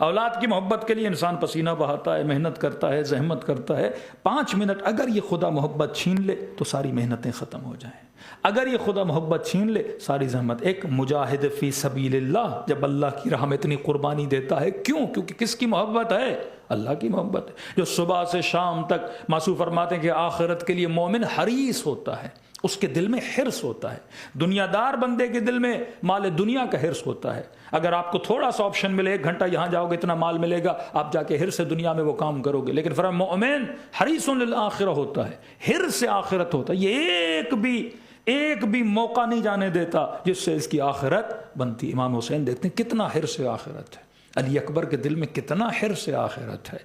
اولاد کی محبت کے لیے انسان پسینہ بہاتا ہے، محنت کرتا ہے، زحمت کرتا ہے۔ 5 منٹ اگر یہ خدا محبت چھین لے تو ساری محنتیں ختم ہو جائیں، اگر یہ خدا محبت چھین لے ساری زحمت۔ ایک مجاہد فی سبیل اللہ جب اللہ کی راہ میں اتنی قربانی دیتا ہے، کیوں؟ کیونکہ کس کی محبت ہے؟ اللہ کی محبت ہے، جو صبح سے شام تک ماسو فرماتے ہیں کہ آخرت کے لیے مومن حریص ہوتا ہے، اس کے دل میں حرص ہوتا ہے۔ دنیا دار بندے کے دل میں مال دنیا کا حرص ہوتا ہے۔ اگر آپ کو تھوڑا سا آپشن ملے، 1 گھنٹہ یہاں جاؤ گے اتنا مال ملے گا، آپ جا کے حرص دنیا میں وہ کام کرو گے، لیکن فرمایا مومن حریص للآخرہ ہوتا ہے، حرص آخرت ہوتا ہے۔ یہ ایک بھی موقع نہیں جانے دیتا جس سے اس کی آخرت بنتی۔ امام حسین دیکھتے ہیں کتنا حرص آخرت ہے، علی اکبر کے دل میں کتنا حرص آخرت ہے،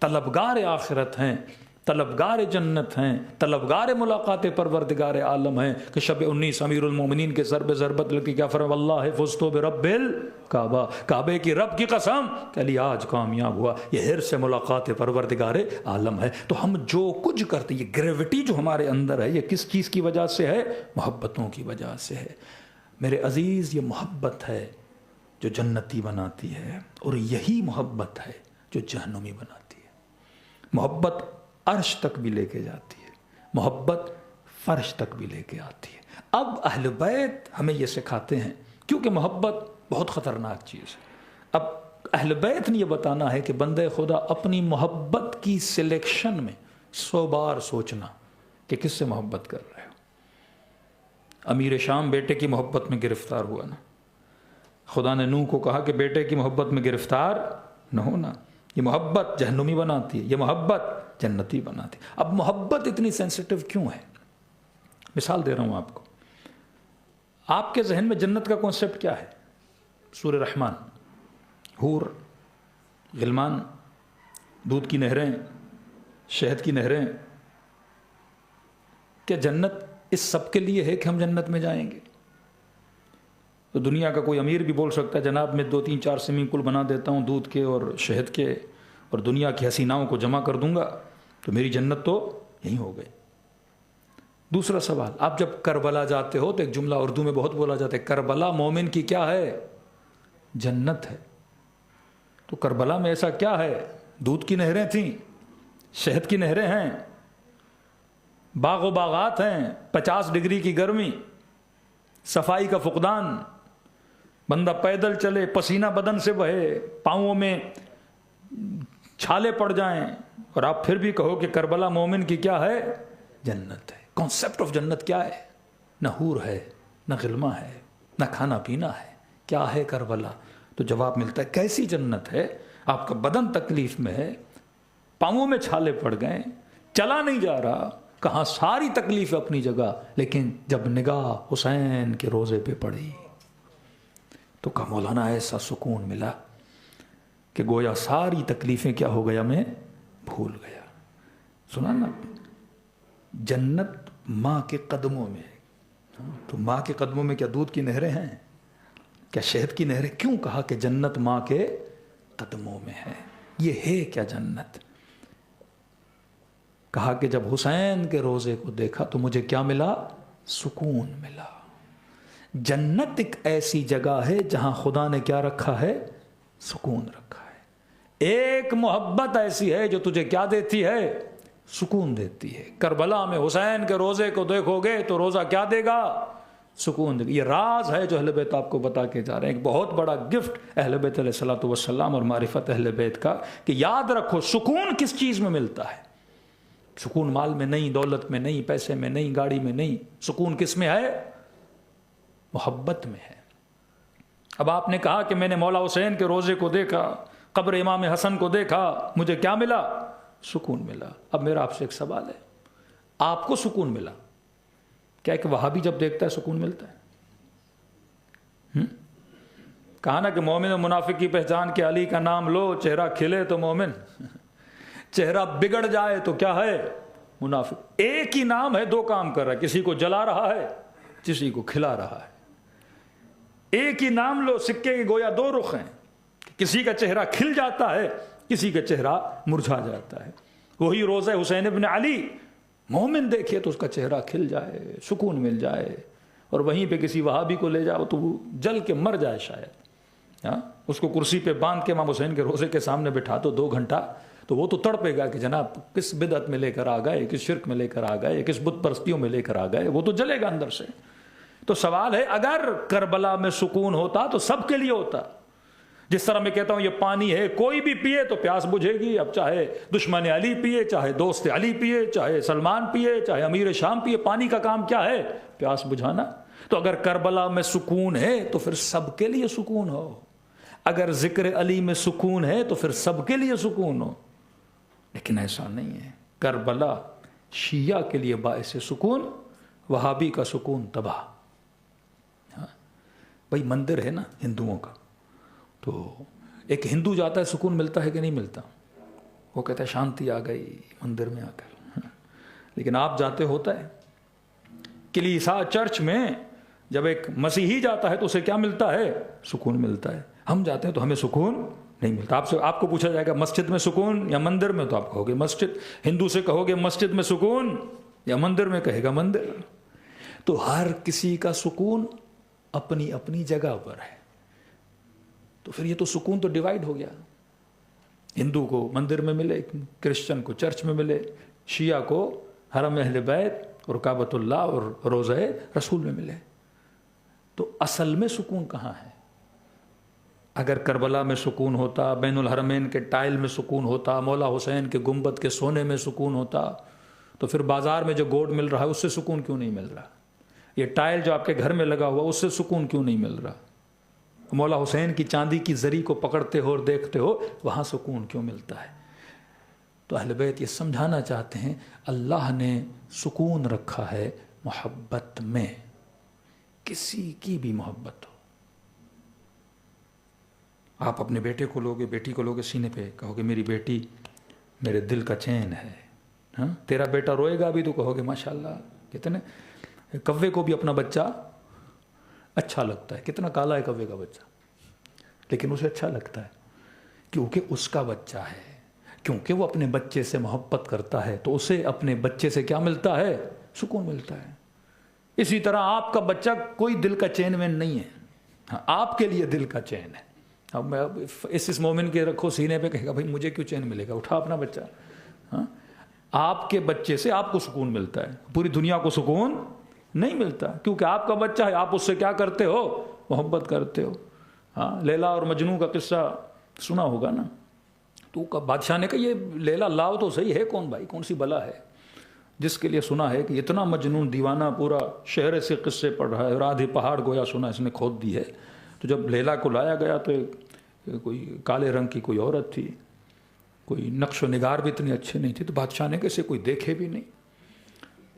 طلبگار آخرت ہیں، طلبگار جنت ہیں، طلبگار ملاقات پروردگار عالم ہیں کہ شب 19 امیر المومنین کے ضرب ضربت لگی، کیا فرمایا واللہ فزتو برب الکعبہ، کعبے کی رب کی قسم کہ علی آج کامیاب ہوا۔ یہ حرص ملاقات پروردگار عالم ہے۔ تو ہم جو کچھ کرتے، یہ گریوٹی جو ہمارے اندر ہے، یہ کس چیز کی وجہ سے ہے؟ محبتوں کی وجہ سے ہے۔ میرے عزیز، یہ محبت ہے جو جنتی بناتی ہے، اور یہی محبت ہے جو جہنمی بناتی ہے۔ محبت عرش تک بھی لے کے جاتی ہے، محبت فرش تک بھی لے کے آتی ہے۔ اب اہل بیت ہمیں یہ سکھاتے ہیں، کیونکہ محبت بہت خطرناک چیز ہے۔ اب اہل بیت نے یہ بتانا ہے کہ بندے خدا اپنی محبت کی سلیکشن میں 100 بار سوچنا کہ کس سے محبت کر رہے ہو۔ امیر شام بیٹے کی محبت میں گرفتار ہوا نا، خدا نے نوح کو کہا کہ بیٹے کی محبت میں گرفتار نہ ہونا، یہ محبت جہنمی بناتی ہے، یہ محبت جنتی بناتی۔ اب محبت اتنی سینسیٹیو کیوں ہے؟ مثال دے رہا ہوں آپ کو۔ آپ کے ذہن میں جنت کا کانسیپٹ کیا ہے؟ سورہ رحمان، حور، غلمان، دودھ کی نہریں، شہد کی نہریں۔ کیا جنت اس سب کے لیے ہے کہ ہم جنت میں جائیں گے؟ تو دنیا کا کوئی امیر بھی بول سکتا ہے جناب میں 2-3-4 سوئمنگ پول بنا دیتا ہوں دودھ کے اور شہد کے، اور دنیا کی حسیناؤں کو جمع کر دوں گا تو میری جنت تو یہیں ہو گئی۔ دوسرا سوال، آپ جب کربلا جاتے ہو تو ایک جملہ اردو میں بہت بولا جاتا ہے، کربلا مومن کی کیا ہے؟ جنت ہے۔ تو کربلا میں ایسا کیا ہے؟ دودھ کی نہریں تھیں، شہد کی نہریں ہیں، باغ و باغات ہیں، 50 ڈگری کی گرمی، صفائی کا فقدان، بندہ پیدل چلے، پسینہ بدن سے بہے، پاؤں میں چھالے پڑ جائیں، اور آپ پھر بھی کہو کہ کربلا مومن کی کیا ہے؟ جنت ہے۔ کانسیپٹ آف جنت کیا ہے؟ نہ حور ہے، نہ غلمہ ہے، نہ کھانا پینا ہے، کیا ہے کربلا؟ تو جواب ملتا ہے کیسی جنت ہے؟ آپ کا بدن تکلیف میں ہے، پاؤں میں چھالے پڑ گئے، چلا نہیں جا رہا، کہاں ساری تکلیف اپنی جگہ، لیکن جب نگاہ حسین کے روزے پہ پڑی تو کہا مولانا ایسا سکون ملا کہ گویا ساری تکلیفیں کیا ہو گیا، میں بھول گیا۔ سنا نا، جنت ماں کے قدموں میں ہے، تو ماں کے قدموں میں کیا دودھ کی نہریں ہیں؟ کیا شہد کی نہریں؟ کیوں کہا کہ جنت ماں کے قدموں میں ہے؟ یہ ہے کیا جنت؟ کہا کہ جب حسین کے روزے کو دیکھا تو مجھے کیا ملا؟ سکون ملا۔ جنت ایک ایسی جگہ ہے جہاں خدا نے کیا رکھا ہے؟ سکون رکھا ہے۔ ایک محبت ایسی ہے جو تجھے کیا دیتی ہے؟ سکون دیتی ہے۔ کربلا میں حسین کے روزے کو دیکھو گے تو روزہ کیا دے گا؟ سکون دے گا۔ یہ راز ہے جو اہل بیت آپ کو بتا کے جا رہے ہیں، ایک بہت بڑا گفٹ اہل بیت علیہ الصلوۃ والسلام اور معرفت اہل بیت کا، کہ یاد رکھو سکون کس چیز میں ملتا ہے۔ سکون مال میں نہیں، دولت میں نہیں، پیسے میں نہیں، گاڑی میں نہیں، سکون کس میں ہے؟ محبت میں ہے۔ اب آپ نے کہا کہ میں نے مولا حسین کے روزے کو دیکھا، قبر امام حسن کو دیکھا، مجھے کیا ملا؟ سکون ملا۔ اب میرا آپ سے ایک سوال ہے، آپ کو سکون ملا کیا کہ وہابی جب دیکھتا ہے سکون ملتا ہے؟ کہا نا کہ مومن و منافق کی پہچان کہ علی کا نام لو چہرہ کھلے تو مومن، چہرہ بگڑ جائے تو کیا ہے؟ منافق۔ ایک ہی نام ہے، دو کام کر رہا ہے، کسی کو جلا رہا ہے، کسی کو کھلا رہا ہے۔ ایک ہی نام لو، سکے کے گویا دو رخ ہیں، کسی کا چہرہ کھل جاتا ہے، کسی کا چہرہ مرجھا جاتا ہے۔ وہی روضہ حسین ابن علی، مومن دیکھے تو اس کا چہرہ کھل جائے، سکون مل جائے، اور وہیں پہ کسی وہابی کو لے جاؤ تو وہ جل کے مر جائے شاید۔ اس کو کرسی پہ باندھ کے امام حسین کے روضے کے سامنے بٹھا دو 2 گھنٹہ، تو وہ تو تڑپے گا کہ جناب کس بدعت میں لے کر آ گئے، کس شرک میں لے کر آ گئے، کس بت پرستیوں میں لے کر آ گئے، وہ تو جلے گا اندر سے۔ تو سوال ہے، اگر کربلا میں سکون ہوتا تو سب کے لیے ہوتا۔ جس طرح میں کہتا ہوں یہ پانی ہے، کوئی بھی پیے تو پیاس بجھے گی، اب چاہے دشمن علی پیے، چاہے دوست علی پیے، چاہے سلمان پیے، چاہے امیر شام پیے، پانی کا کام کیا ہے؟ پیاس بجھانا۔ تو اگر کربلا میں سکون ہے تو پھر سب کے لیے سکون ہو، اگر ذکر علی میں سکون ہے تو پھر سب کے لیے سکون ہو۔ لیکن ایسا نہیں ہے، کربلا شیعہ کے لیے باعث سکون، وہابی کا سکون تباہ۔ بھائی مندر ہے نا ہندوؤں کا، تو ایک ہندو جاتا ہے سکون ملتا ہے کہ نہیں ملتا؟ وہ کہتا ہے شانتی آ گئی مندر میں آ کر۔ لیکن آپ جاتے ہوتا ہے کلیسا چرچ میں، جب ایک مسیحی جاتا ہے تو اسے کیا ملتا ہے؟ سکون ملتا ہے۔ ہم جاتے ہیں تو ہمیں سکون نہیں ملتا۔ آپ کو پوچھا جائے گا مسجد میں سکون یا مندر میں، تو آپ کہو گے مسجد۔ ہندو سے کہو گے مسجد میں سکون یا مندر میں، کہے گا مندر۔ تو ہر کسی کا سکون اپنی اپنی جگہ پر ہے۔ تو پھر یہ تو سکون تو ڈیوائیڈ ہو گیا، ہندو کو مندر میں ملے، کرسچن کو چرچ میں ملے، شیعہ کو حرم اہل بیت اور کعبۃ اللہ اور روضہ رسول میں ملے۔ تو اصل میں سکون کہاں ہے؟ اگر کربلا میں سکون ہوتا، بین الحرمین کے ٹائل میں سکون ہوتا، مولا حسین کے گنبد کے سونے میں سکون ہوتا، تو پھر بازار میں جو گوڈ مل رہا ہے اس سے سکون کیوں نہیں مل رہا؟ یہ ٹائل جو آپ کے گھر میں لگا ہوا اس سے سکون کیوں نہیں مل رہا؟ مولا حسین کی چاندی کی زری کو پکڑتے ہو اور دیکھتے ہو، وہاں سکون کیوں ملتا ہے؟ تو اہل بیت یہ سمجھانا چاہتے ہیں، اللہ نے سکون رکھا ہے محبت میں، کسی کی بھی محبت ہو۔ آپ اپنے بیٹے کو لوگے، بیٹی کو لوگے سینے پہ، کہو گے میری بیٹی میرے دل کا چین ہے۔ ہاں، تیرا بیٹا روئے گا بھی تو کہو گے ماشاءاللہ کتنے۔ کوے کو بھی اپنا بچہ اچھا لگتا ہے، کتنا کالا ہے کوے کا بچہ، لیکن اسے اچھا لگتا ہے کیونکہ اس کا بچہ ہے، کیونکہ وہ اپنے بچے سے محبت کرتا ہے، تو اسے اپنے بچے سے کیا ملتا ہے؟ سکون ملتا ہے۔ اسی طرح آپ کا بچہ کوئی دل کا چین وین نہیں ہے، ہاں آپ کے لیے دل کا چین ہے۔ اب اس مومن کے رکھو سینے پہ، کہے گا بھائی مجھے کیوں چین ملے گا، اٹھا اپنا بچہ۔ ہاں، آپ کے بچے سے آپ کو سکون ملتا ہے، پوری دنیا کو سکون نہیں ملتا، کیونکہ آپ کا بچہ ہے، آپ اس سے کیا کرتے ہو؟ محبت کرتے ہو۔ ہاں، لیلا اور مجنوں کا قصہ سنا ہوگا نا، تو بادشاہ نے کہا یہ لیلا لاؤ تو صحیح ہے کون بھائی، کون سی بلا ہے جس کے لیے سنا ہے کہ اتنا مجنون دیوانہ پورا شہر سے قصے پڑھ رہا ہے اور آدھے پہاڑ گویا سنا اس نے کھود دی ہے۔ تو جب لیلا کو لایا گیا تو کوئی کالے رنگ کی کوئی عورت تھی، کوئی نقش و نگار بھی اتنی اچھے نہیں تھی، تو بادشاہ نے کیسے کوئی دیکھے بھی نہیں،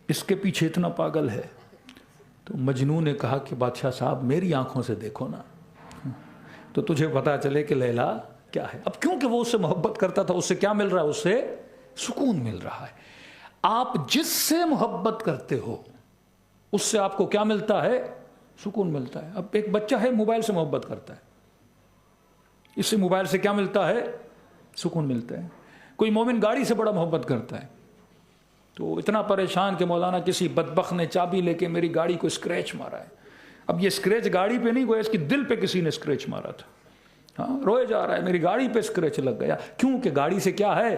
اس کے پیچھے اتنا پاگل ہے۔ تو مجنون نے کہا کہ بادشاہ صاحب میری آنکھوں سے دیکھو نا، تو تجھے پتا چلے کہ لیلا کیا ہے۔ اب کیونکہ وہ اس سے محبت کرتا تھا، اس سے کیا مل رہا ہے؟ اس سے سکون مل رہا ہے۔ آپ جس سے محبت کرتے ہو اس سے آپ کو کیا ملتا ہے؟ سکون ملتا ہے۔ اب ایک بچہ ہے موبائل سے محبت کرتا ہے، اس سے موبائل سے کیا ملتا ہے؟ سکون ملتا ہے۔ کوئی مومن گاڑی سے بڑا محبت کرتا ہے، تو اتنا پریشان کہ مولانا کسی بدبخت نے چابی لے کے میری گاڑی کو اسکریچ مارا ہے۔ اب یہ اسکریچ گاڑی پہ نہیں، گویا اس کی دل پہ کسی نے اسکریچ مارا تھا۔ ہاں، روئے جا رہا ہے، میری گاڑی پہ اسکریچ لگ گیا، کیونکہ گاڑی سے کیا ہے؟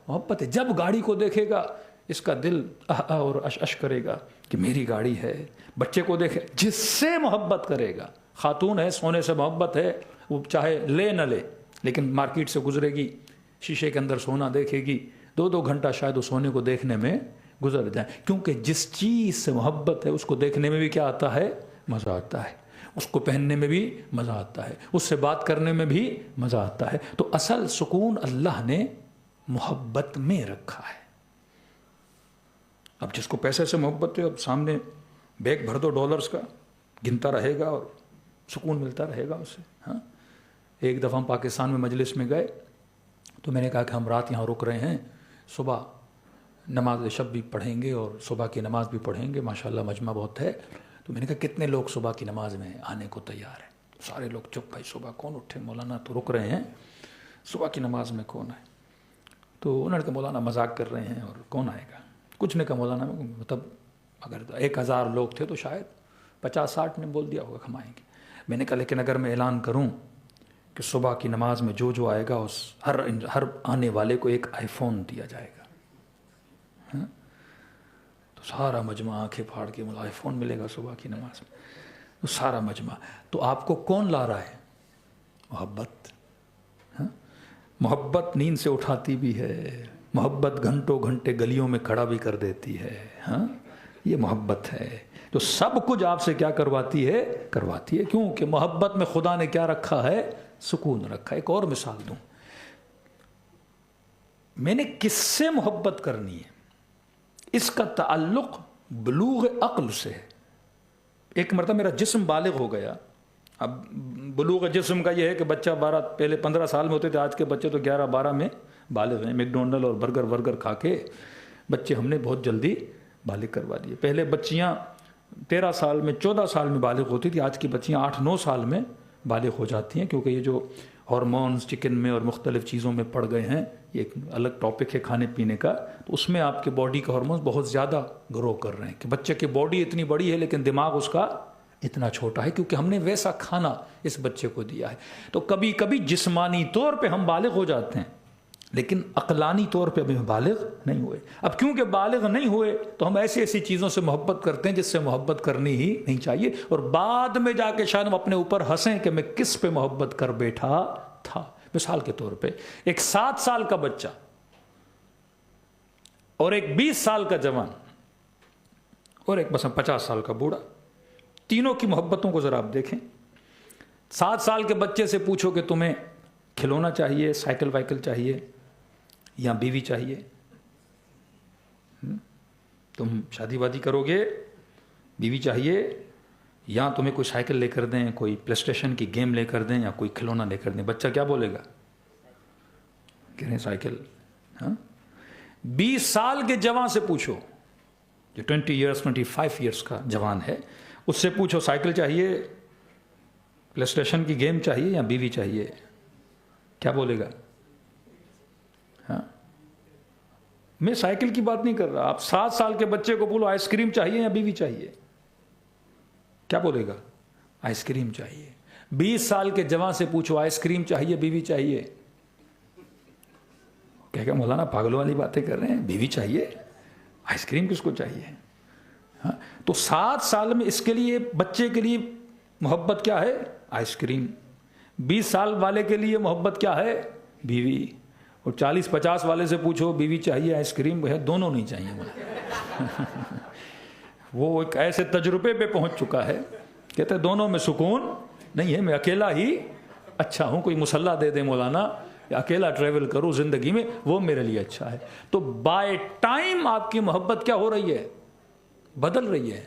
محبت ہے۔ جب گاڑی کو دیکھے گا اس کا دل اور اش کرے گا کہ میری گاڑی ہے۔ بچے کو دیکھے، جس سے محبت کرے گا، خاتون ہے سونے سے محبت ہے، وہ چاہے لے نہ لے، لیکن مارکیٹ سے گزرے گی، شیشے کے اندر سونا دیکھے گی، 2 گھنٹہ شاید وہ سونے کو دیکھنے میں گزر جائے، کیونکہ جس چیز سے محبت ہے اس کو دیکھنے میں بھی کیا آتا ہے؟ مزہ آتا ہے، اس کو پہننے میں بھی مزہ آتا ہے، اس سے بات کرنے میں بھی مزہ آتا ہے۔ تو اصل سکون اللہ نے محبت میں رکھا ہے۔ اب جس کو پیسے سے محبت ہے، اب سامنے بیگ بھر دو ڈالرز کا، گنتا رہے گا اور سکون ملتا رہے گا اسے۔ ہاں، ایک دفعہ ہم پاکستان میں مجلس میں گئے تو میں نے کہا کہ ہم رات یہاں رک رہے ہیں، صبح نماز شب بھی پڑھیں گے اور صبح کی نماز بھی پڑھیں گے، ماشاءاللہ مجمع بہت ہے. تو میں نے کہا کتنے لوگ صبح کی نماز میں آنے کو تیار ہیں؟ سارے لوگ چپ، بھائی صبح کون اٹھے، مولانا تو رک رہے ہیں، صبح کی نماز میں کون آئے؟ تو انہوں نے کہا مولانا مذاق کر رہے ہیں اور کون آئے گا. کچھ نے کہا مولانا مطلب اگر 1000 لوگ تھے تو شاید 50-60 نے بول دیا ہوگا ہم آئیں گے. میں نے کہا لیکن اگر میں اعلان کروں کہ صبح کی نماز میں جو آئے گا اس ہر آنے والے کو ایک آئی فون دیا جائے گا، ہاں؟ تو سارا مجمع آنکھیں پھاڑ کے آئی فون ملے گا صبح کی نماز میں. تو سارا مجمع، تو آپ کو کون لا رہا ہے؟ محبت. ہاں؟ محبت نیند سے اٹھاتی بھی ہے، محبت گھنٹوں گھنٹے گلیوں میں کھڑا بھی کر دیتی ہے. ہاں، یہ محبت ہے تو سب کچھ آپ سے کیا کرواتی ہے؟ کیونکہ محبت میں خدا نے کیا رکھا ہے؟ سکون رکھا ہے. ایک اور مثال دوں، میں نے کس سے محبت کرنی ہے اس کا تعلق بلوغ عقل سے ہے. ایک مرتبہ میرا جسم بالغ ہو گیا. اب بلوغ جسم کا یہ ہے کہ بچہ پہلے 15 سال میں ہوتے تھے، آج کے بچے تو 11-12 میں بالغ ہیں. میکڈونلڈ اور برگر کھا کے بچے ہم نے بہت جلدی بالغ کروا دیے. پہلے بچیاں 13 سال میں 14 سال میں بالغ ہوتی تھی، آج کی بچیاں 8-9 سال میں بالغ ہو جاتی ہیں، کیونکہ یہ جو ہارمونز چکن میں اور مختلف چیزوں میں پڑ گئے ہیں. یہ ایک الگ ٹاپک ہے کھانے پینے کا. تو اس میں آپ کے باڈی کے ہارمونز بہت زیادہ گرو کر رہے ہیں کہ بچے کی باڈی اتنی بڑی ہے لیکن دماغ اس کا اتنا چھوٹا ہے، کیونکہ ہم نے ویسا کھانا اس بچے کو دیا ہے. تو کبھی کبھی جسمانی طور پہ ہم بالغ ہو جاتے ہیں لیکن عقلانی طور پہ ابھی بالغ نہیں ہوئے. اب کیونکہ بالغ نہیں ہوئے تو ہم ایسی چیزوں سے محبت کرتے ہیں جس سے محبت کرنی ہی نہیں چاہیے، اور بعد میں جا کے شاید ہم اپنے اوپر ہنسیں کہ میں کس پہ محبت کر بیٹھا تھا. مثال کے طور پہ ایک 7 سال کا بچہ اور ایک 20 سال کا جوان اور ایک مثلا 50 سال کا بوڑھا، تینوں کی محبتوں کو ذرا آپ دیکھیں. 7 سال کے بچے سے پوچھو کہ تمہیں کھلونا چاہیے، سائیکل وائیکل چاہیے یا بیوی چاہیے؟ تم شادی وادی کرو گے، بیوی چاہیے، یا تمہیں کوئی سائیکل لے کر دیں، کوئی پلے اسٹیشن کی گیم لے کر دیں یا کوئی کھلونا لے کر دیں؟ بچہ کیا بولے گا؟ کہہ رہے ہیں سائیکل. ہاں، 20 سال کے جوان سے پوچھو، جو 25 ایئرس کا جوان ہے، اس سے پوچھو سائیکل چاہیے، پلے اسٹیشن کی گیم چاہیے یا بیوی چاہیے؟ کیا بولے گا؟ ہاں، میں سائیکل کی بات نہیں کر رہا. آپ 7 سال کے بچے کو بولو آئس کریم چاہیے یا بیوی چاہیے، کیا بولے گا؟ آئس کریم چاہیے. 20 سال کے جوان سے پوچھو آئس کریم چاہیے بیوی چاہیے، کہے گا مولانا پاگلوں والی باتیں کر رہے ہیں، بیوی چاہیے، آئس کریم کس کو چاہیے؟ ہاں، تو 7 سال میں اس کے لیے بچے کے لیے محبت کیا ہے؟ Ice cream. 20 سال والے کے لیے محبت کیا ہے؟ بیوی. اور 40-50 والے سے پوچھو بیوی چاہیے آئس کریم ہے، دونوں نہیں چاہیے. وہ ایک ایسے تجربے پہ پہنچ چکا ہے، کہتے ہیں دونوں میں سکون نہیں ہے، میں اکیلا ہی اچھا ہوں. کوئی مسلح دے دے مولانا، اکیلا ٹریول کروں زندگی میں، وہ میرے لیے اچھا ہے. تو بائی ٹائم آپ کی محبت کیا ہو رہی ہے؟ بدل رہی ہے.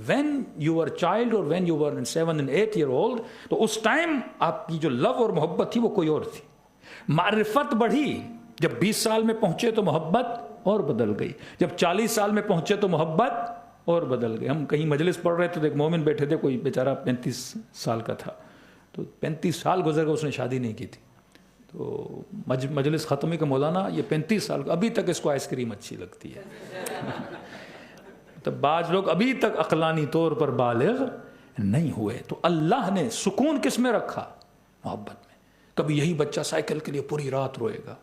when you were child or when you were 7 and 8 year old، تو اس ٹائم آپ کی جو لو اور محبت تھی وہ کوئی اور تھی. معرفت بڑھی، جب 20 سال میں پہنچے تو محبت اور بدل گئی، جب 40 سال میں پہنچے تو محبت اور بدل گئی. ہم کہیں مجلس پڑھ رہے تھے تو ایک مومن بیٹھے تھے، کوئی بیچارہ 35 سال کا تھا، تو 35 سال گزر گئے، اس نے شادی نہیں کی تھی. تو مجلس ختم ہوئی کہ مولانا یہ 35 سال کا ابھی تک اس کو آئس کریم اچھی لگتی ہے. تو بعض لوگ ابھی تک عقلانی طور پر بالغ نہیں ہوئے. تو اللہ نے سکون کس میں رکھا؟ محبت میں. کبھی یہی بچہ سائیکل کے لیے پوری رات روئے گا.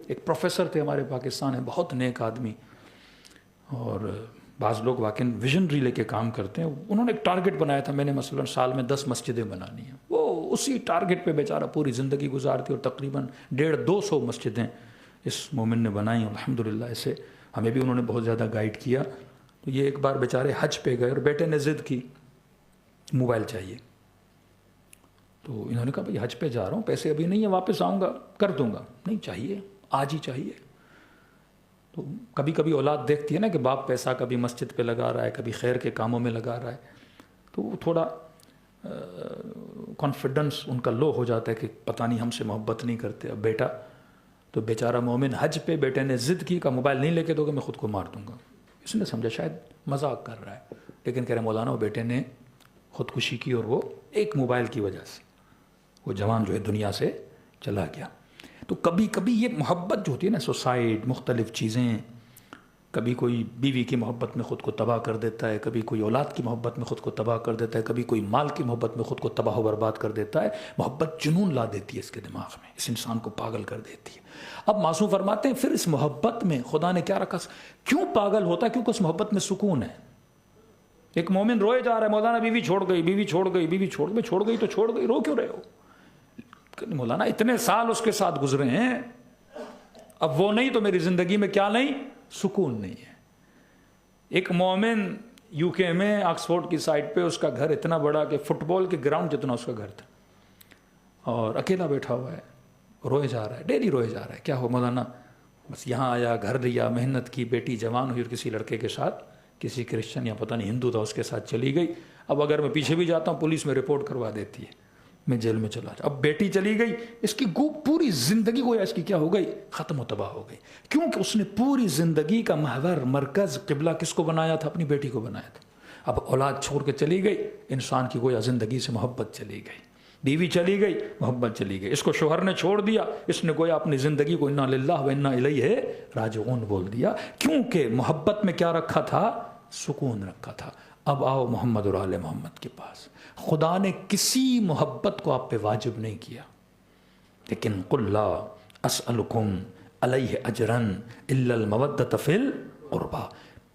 ایک پروفیسر تھے ہمارے پاکستان میں، بہت نیک آدمی، اور بعض لوگ واقعی ویژنری لے کے کام کرتے ہیں. انہوں نے ایک ٹارگٹ بنایا تھا، میں نے مثلا سال میں 10 مسجدیں بنانی ہیں. وہ اسی ٹارگٹ پہ بیچارہ پوری زندگی گزارتی، اور تقریباً 150-200 مسجدیں اس مومن نے بنائیں الحمدللہ. ایسے ہمیں بھی انہوں نے بہت زیادہ گائیڈ کیا. تو یہ ایک بار بیچارے حج پہ گئے اور بیٹے نے ضد کی موبائل چاہیے. تو انہوں نے کہا بھائی حج پہ جا رہا ہوں، پیسے ابھی نہیں ہیں، واپس آؤں گا کر دوں گا. نہیں چاہیے، آج ہی چاہیے. تو کبھی کبھی اولاد دیکھتی ہے نا کہ باپ پیسہ کبھی مسجد پہ لگا رہا ہے، کبھی خیر کے کاموں میں لگا رہا ہے، تو تھوڑا کانفیڈنس ان کا لو ہو جاتا ہے کہ پتہ نہیں ہم سے محبت نہیں کرتے. اب بیٹا تو بیچارہ مومن حج پہ بیٹے نے ضد کی کہ موبائل نہیں لے کے دو گے میں خود کو مار دوں گا. اس نے سمجھا شاید مذاق کر رہا ہے، لیکن کہہ رہے مولانا وہ بیٹے نے خودکشی کی اور وہ ایک موبائل کی وجہ سے وہ جوان جو ہے دنیا سے چلا گیا. تو کبھی کبھی یہ محبت جو ہوتی ہے نا، سوسائڈ، مختلف چیزیں، کبھی کوئی بیوی کی محبت میں خود کو تباہ کر دیتا ہے، کبھی کوئی اولاد کی محبت میں خود کو تباہ کر دیتا ہے، کبھی کوئی مال کی محبت میں خود کو تباہ و برباد کر دیتا ہے. محبت جنون لا دیتی ہے اس کے دماغ میں، اس انسان کو پاگل کر دیتی ہے. اب معصوم فرماتے ہیں پھر اس محبت میں خدا نے کیا رکھا؟ کیوں پاگل ہوتا ہے؟ کیونکہ اس محبت میں سکون ہے. ایک مومن روئے جا رہا ہے مولانا بیوی چھوڑ گئی، بیوی چھوڑ گئی، بیوی چھوڑ گئی، چھوڑ گئی تو چھوڑ گئی، رو کیوں رہے ہو؟ مولانا اتنے سال اس کے ساتھ گزرے ہیں، اب وہ نہیں تو میری زندگی میں کیا نہیں؟ سکون نہیں ہے. ایک مومن یو کے میں آکسفورڈ کی سائٹ پہ، اس کا گھر اتنا بڑا کہ فٹ بال کے گراؤنڈ جتنا اس کا گھر تھا، اور اکیلا بیٹھا ہوا ہے، روئے جا رہا ہے، ڈیلی روئے جا رہا ہے. کیا ہو مولانا؟ بس یہاں آیا، گھر لیا، محنت کی، بیٹی جوان ہوئی اور کسی لڑکے کے ساتھ، کسی کرسچن یا پتہ نہیں ہندو تھا، اس کے ساتھ چلی گئی. اب اگر میں پیچھے بھی جاتا ہوں پولیس میں رپورٹ کروا دیتی ہے، میں جیل میں چلا جاؤں. اب بیٹی چلی گئی، اس کی پوری زندگی گویا اس کی کیا ہو گئی؟ ختم و تباہ ہو گئی. کیونکہ اس نے پوری زندگی کا محور، مرکز، قبلہ کس کو بنایا تھا؟ اپنی بیٹی کو بنایا تھا. اب اولاد چھوڑ کے چلی گئی، انسان کی گویا زندگی سے محبت چلی گئی. بیوی چلی گئی، محبت چلی گئی. اس کو شوہر نے چھوڑ دیا، اس نے گویا اپنی زندگی کو انا للہ و انا الیہ راجعون بول دیا. کیونکہ محبت میں کیا رکھا تھا؟ سکون رکھا تھا. اب آؤ محمد اور آل محمد کے پاس. خدا نے کسی محبت کو آپ پہ واجب نہیں کیا، لیکن قل لا اسألکم علیہ اجرا الا المودۃ فی القربى،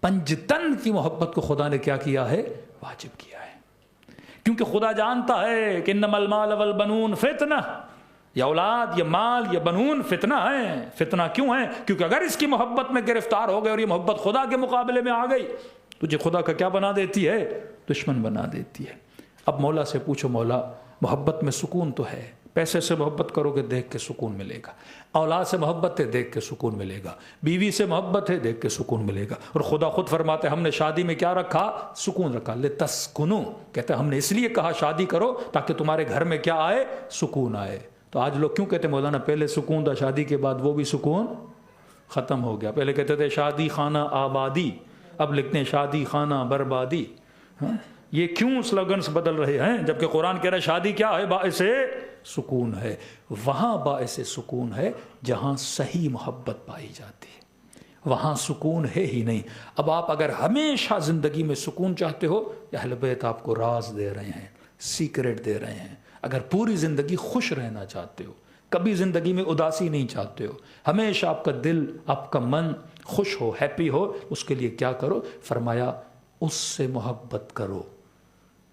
پنجتن کی محبت کو خدا نے کیا کیا ہے؟ واجب کیا ہے. کیونکہ خدا جانتا ہے کہ انما المال والبنون فتنہ، یا اولاد یا مال یا بنون فتنہ ہے. فتنہ کیوں ہے؟ کیونکہ اگر اس کی محبت میں گرفتار ہو گئے اور یہ محبت خدا کے مقابلے میں آ گئی، تجھے خدا کا کیا بنا دیتی ہے؟ دشمن بنا دیتی ہے. اب مولا سے پوچھو، مولا محبت میں سکون تو ہے، پیسے سے محبت کرو گے دیکھ کے سکون ملے گا، اولاد سے محبت ہے دیکھ کے سکون ملے گا، بیوی سے محبت ہے دیکھ کے سکون ملے گا. اور خدا خود فرماتے ہم نے شادی میں کیا رکھا؟ سکون رکھا. لتسکنوا، کہتے ہم نے اس لیے کہا شادی کرو تاکہ تمہارے گھر میں کیا آئے؟ سکون آئے. تو آج لوگ کیوں کہتے ہیں مولانا پہلے سکون تھا، شادی کے بعد وہ بھی سکون ختم ہو گیا؟ پہلے کہتے تھے شادی خانہ آبادی، اب لکھتے ہیں شادی خانہ بربادی. یہ کیوں سلوگنز بدل رہے ہیں جبکہ قرآن کہہ رہا ہے شادی کیا ہے؟ باعث سکون ہے. وہاں باعث سکون ہے جہاں صحیح محبت پائی جاتی ہے، وہاں سکون ہے ہی نہیں. اب آپ اگر ہمیشہ زندگی میں سکون چاہتے ہو، اہل بیت آپ کو راز دے رہے ہیں، سیکرٹ دے رہے ہیں. اگر پوری زندگی خوش رہنا چاہتے ہو، کبھی زندگی میں اداسی نہیں چاہتے ہو، ہمیشہ آپ کا دل، آپ کا من خوش ہو، ہیپی ہو، اس کے لیے کیا کرو؟ فرمایا اس سے محبت کرو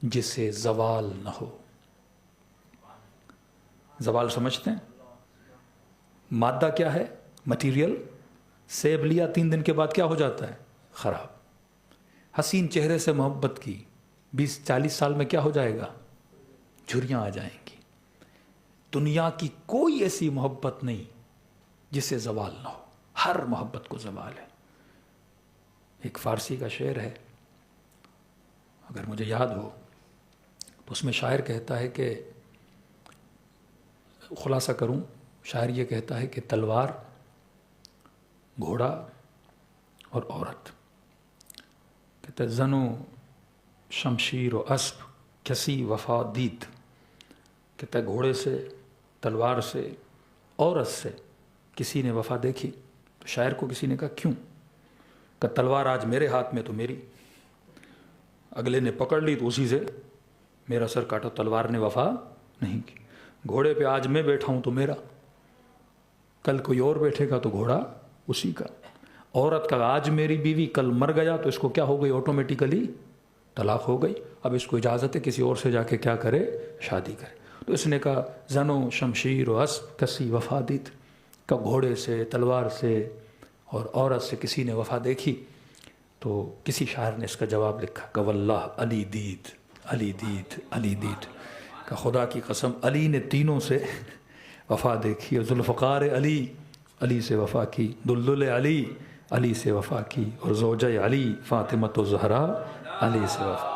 جسے زوال نہ ہو. زوال سمجھتے ہیں؟ مادہ کیا ہے؟ مٹیریل. سیب لیا 3 دن کے بعد کیا ہو جاتا ہے؟ خراب. حسین چہرے سے محبت کی، 20-40 سال میں کیا ہو جائے گا؟ جھریاں آ جائیں گی. دنیا کی کوئی ایسی محبت نہیں جسے زوال نہ ہو، ہر محبت کو زوال ہے. ایک فارسی کا شعر ہے، اگر مجھے یاد ہو تو اس میں شاعر کہتا ہے کہ، خلاصہ کروں، شاعر یہ کہتا ہے کہ تلوار، گھوڑا اور عورت، کہتا ہے زن و شمشیر و اسب کسی وفا دید. کہتا ہے گھوڑے سے، تلوار سے، عورت سے کسی نے وفا دیکھی؟ تو شاعر کو کسی نے کہا کیوں؟ کہ تلوار آج میرے ہاتھ میں تو میری، اگلے نے پکڑ لی تو اسی سے میرا سر کاٹا، تلوار نے وفا نہیں کی. گھوڑے پہ آج میں بیٹھا ہوں تو میرا، کل کوئی اور بیٹھے گا تو گھوڑا اسی کا. عورت کا آج میری بیوی، کل مر گیا تو اس کو کیا ہو گئی؟ آٹومیٹیکلی طلاق ہو گئی. اب اس کو اجازت ہے کسی اور سے جا کے کیا کرے؟ شادی کرے. تو اس نے کہا زن و شمشیر و اسب کسی وفا دید، کہ گھوڑے سے، تلوار سے اور عورت سے کسی نے وفا دیکھی؟ تو کسی شاعر نے اس کا جواب لکھا کہ واللہ علی دید، علی دید، علی دید، کہ خدا کی قسم علی نے تینوں سے وفا دیکھی. اور ذوالفقار علی، علی سے وفا کی، دلدل علی، علی سے وفا کی، اور زوجہ علی فاطمۃ الزہرا علی سے وفا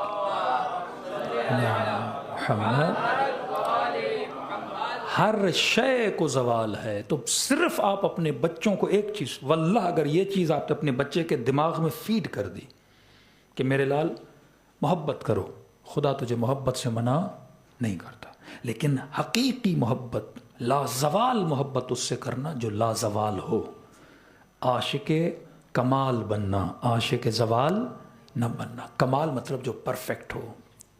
کی. محمد ہر شے کو زوال ہے. تو صرف آپ اپنے بچوں کو ایک چیز، واللہ اگر یہ چیز آپ نے اپنے بچے کے دماغ میں فیڈ کر دی کہ میرے لال محبت کرو، خدا تجھے محبت سے منع نہیں کرتا، لیکن حقیقی محبت، لازوال محبت اس سے کرنا جو لازوال ہو. عاشق کمال بننا، عاشق زوال نہ بننا. کمال مطلب جو پرفیکٹ ہو،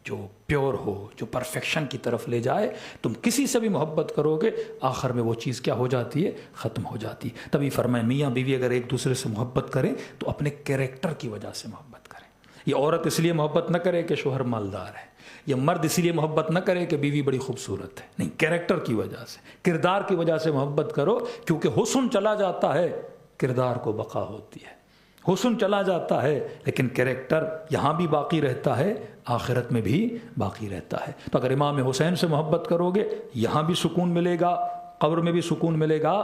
جو پیور ہو، جو پرفیکشن کی طرف لے جائے. تم کسی سے بھی محبت کرو گے آخر میں وہ چیز کیا ہو جاتی ہے؟ ختم ہو جاتی ہے. تبھی فرمائے میاں بیوی اگر ایک دوسرے سے محبت کریں تو اپنے کیریکٹر کی وجہ سے محبت کریں. یہ عورت اس لیے محبت نہ کرے کہ شوہر مالدار ہے، یہ مرد اس لیے محبت نہ کرے کہ بیوی بڑی خوبصورت ہے، نہیں، کیریکٹر کی وجہ سے، کردار کی وجہ سے محبت کرو. کیونکہ حسن چلا جاتا ہے، کردار کو بقا ہوتی ہے. حسن چلا جاتا ہے لیکن کیریکٹر یہاں بھی باقی رہتا ہے، آخرت میں بھی باقی رہتا ہے. تو اگر امام حسین سے محبت کرو گے یہاں بھی سکون ملے گا، قبر میں بھی سکون ملے گا،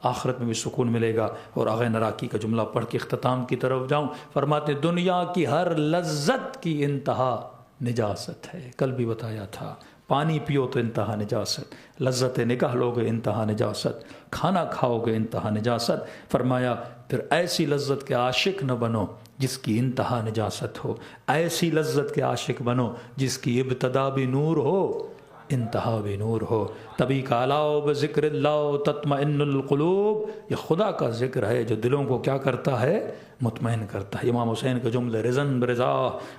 آخرت میں بھی سکون ملے گا. اور آغا نراکی کا جملہ پڑھ کے اختتام کی طرف جاؤں، فرماتے دنیا کی ہر لذت کی انتہا نجاست ہے. کل بھی بتایا تھا، پانی پیو تو انتہا نجاست، لذت نکاح لو گے انتہا نجاست، کھانا کھاؤ گے انتہا نجاست. فرمایا پھر ایسی لذت کے عاشق نہ بنو جس کی انتہا نجاست ہو، ایسی لذت کے عاشق بنو جس کی ابتدا بھی نور ہو انتہا بھی نور ہو. تبھی کا الاؤ بذکر اللہ تطمئن القلوب، یہ خدا کا ذکر ہے جو دلوں کو کیا کرتا ہے؟ مطمئن کرتا ہے. امام حسین کے جملے رضن برضا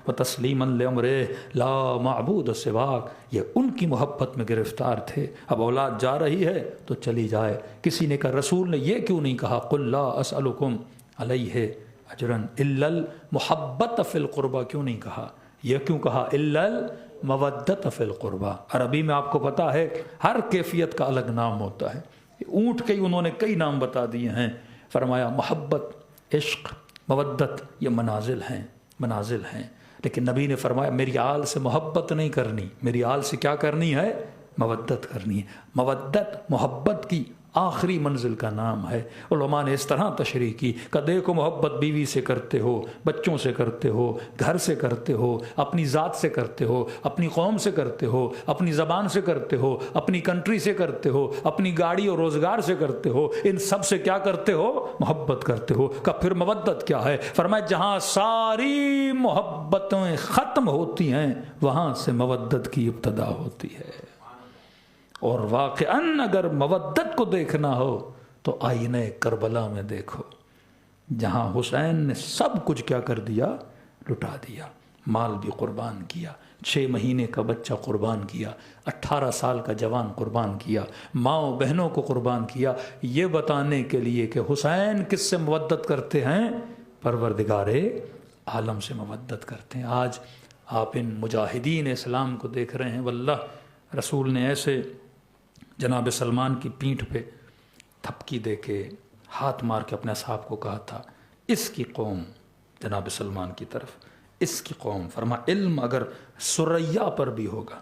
و تسلیما لامرہ لا معبود سواک، یہ ان کی محبت میں گرفتار تھے. اب اولاد جا رہی ہے تو چلی جائے. کسی نے کہا رسول نے یہ کیوں نہیں کہا قل لا اسألکم علیہ اجرا الا المحبت فی القربہ، کیوں نہیں کہا؟ یہ کیوں کہا الا المودت فی القربہ؟ عربی میں آپ کو پتا ہے ہر کیفیت کا الگ نام ہوتا ہے. اونٹ کے ہی انہوں نے کئی نام بتا دیے ہیں. فرمایا محبت، عشق، مودت یہ منازل ہیں، منازل ہیں. لیکن نبی نے فرمایا میری آل سے محبت نہیں کرنی، میری آل سے کیا کرنی ہے؟ مودت کرنی ہے. مودت محبت کی آخری منزل کا نام ہے. علماء نے اس طرح تشریح کی کہ دیکھو محبت بیوی سے کرتے ہو، بچوں سے کرتے ہو، گھر سے کرتے ہو، اپنی ذات سے کرتے ہو، اپنی قوم سے کرتے ہو، اپنی زبان سے کرتے ہو، اپنی کنٹری سے کرتے ہو، اپنی گاڑی اور روزگار سے کرتے ہو، ان سب سے کیا کرتے ہو؟ محبت کرتے ہو. کہ پھر مودت کیا ہے؟ فرمایا جہاں ساری محبتیں ختم ہوتی ہیں وہاں سے مودت کی ابتدا ہوتی ہے. اور واقعاً اگر مودت کو دیکھنا ہو تو آئینہ کربلا میں دیکھو، جہاں حسین نے سب کچھ کیا کر دیا؟ لٹا دیا. مال بھی قربان کیا، 6 مہینے کا بچہ قربان کیا، 18 سال کا جوان قربان کیا، ماؤں بہنوں کو قربان کیا، یہ بتانے کے لیے کہ حسین کس سے مودت کرتے ہیں؟ پروردگار عالم سے مودت کرتے ہیں. آج آپ ان مجاہدین اسلام کو دیکھ رہے ہیں، واللہ رسول نے ایسے جناب سلمان کی پیٹھ پہ تھپکی دے کے ہاتھ مار کے اپنے اصحاب کو کہا تھا اس کی قوم، جناب سلمان کی طرف، اس کی قوم، فرما علم اگر سریا پر بھی ہوگا،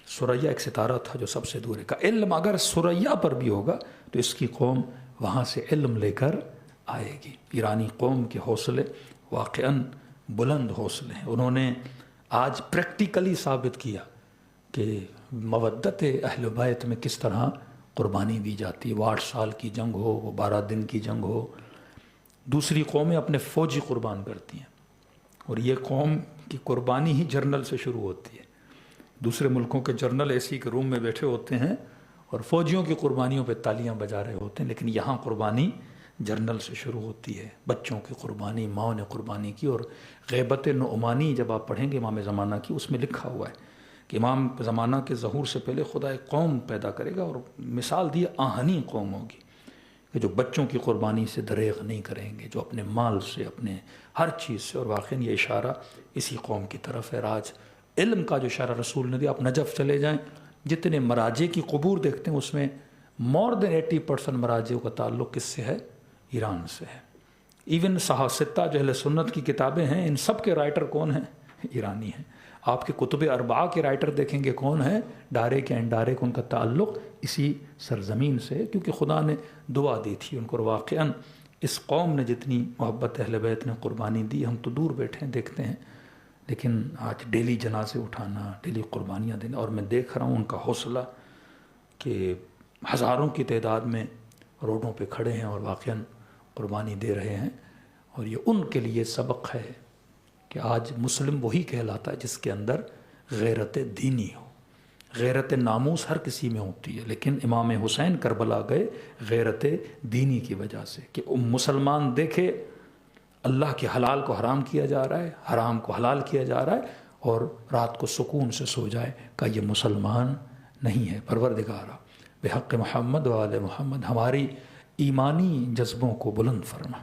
سریا ایک ستارہ تھا جو سب سے دور ہے، کہ علم اگر سریا پر بھی ہوگا تو اس کی قوم وہاں سے علم لے کر آئے گی. ایرانی قوم کے حوصلے واقعاً بلند حوصلے ہیں. انہوں نے آج پریکٹیکلی ثابت کیا کہ مودت اہل بیت میں کس طرح قربانی دی جاتی ہے. وہ 8 سال کی جنگ ہو، وہ 12 دن کی جنگ ہو، دوسری قومیں اپنے فوجی قربان کرتی ہیں اور یہ قوم کی قربانی ہی جرنل سے شروع ہوتی ہے. دوسرے ملکوں کے جرنل ایسی کے روم میں بیٹھے ہوتے ہیں اور فوجیوں کی قربانیوں پہ تالیاں بجا رہے ہوتے ہیں، لیکن یہاں قربانی جرنل سے شروع ہوتی ہے. بچوں کی قربانی ماں نے قربانی کی. اور غیبت نعمانی جب آپ پڑھیں گے امام زمانہ کی، اس میں لکھا ہوا ہے کہ امام زمانہ کے ظہور سے پہلے خدا ایک قوم پیدا کرے گا اور مثال دی آہنی قوم ہوگی کہ جو بچوں کی قربانی سے دریغ نہیں کریں گے، جو اپنے مال سے، اپنے ہر چیز سے. اور واقعاً یہ اشارہ اسی قوم کی طرف ہے. آج علم کا جو اشارہ رسول نے دیا، آپ نجف چلے جائیں، جتنے مراجع کی قبور دیکھتے ہیں اس میں مور دین 80% مراجع کا تعلق کس سے ہے؟ ایران سے ہے. ایون صحاستہ جو اہل سنت کی کتابیں ہیں ان سب کے رائٹر کون ہیں؟ ایرانی ہیں. آپ کے کتب اربعہ کے رائٹر دیکھیں گے کون ہیں؟ ڈائریکٹ یا انڈائریکٹ ان کا تعلق اسی سرزمین سے، کیونکہ خدا نے دعا دی تھی ان کو. واقعاً اس قوم نے جتنی محبت اہل بیت نے قربانی دی، ہم تو دور بیٹھے ہیں دیکھتے ہیں، لیکن آج ڈیلی جنازے اٹھانا، ڈیلی قربانیاں دینا، اور میں دیکھ رہا ہوں ان کا حوصلہ کہ ہزاروں کی تعداد میں روڈوں پہ کھڑے ہیں اور واقعاً قربانی دے رہے ہیں، اور یہ ان کے لیے سبق ہے کہ آج مسلم وہی کہلاتا ہے جس کے اندر غیرت دینی ہو۔ غیرت ناموس ہر کسی میں ہوتی ہے، لیکن امام حسین کربلا گئے غیرت دینی کی وجہ سے کہ مسلمان دیکھے اللہ کے حلال کو حرام کیا جا رہا ہے، حرام کو حلال کیا جا رہا ہے، اور رات کو سکون سے سو جائے کہ یہ مسلمان نہیں ہے۔ پروردگارا بحق محمد و آل محمد ہماری ایمانی جذبوں کو بلند فرما،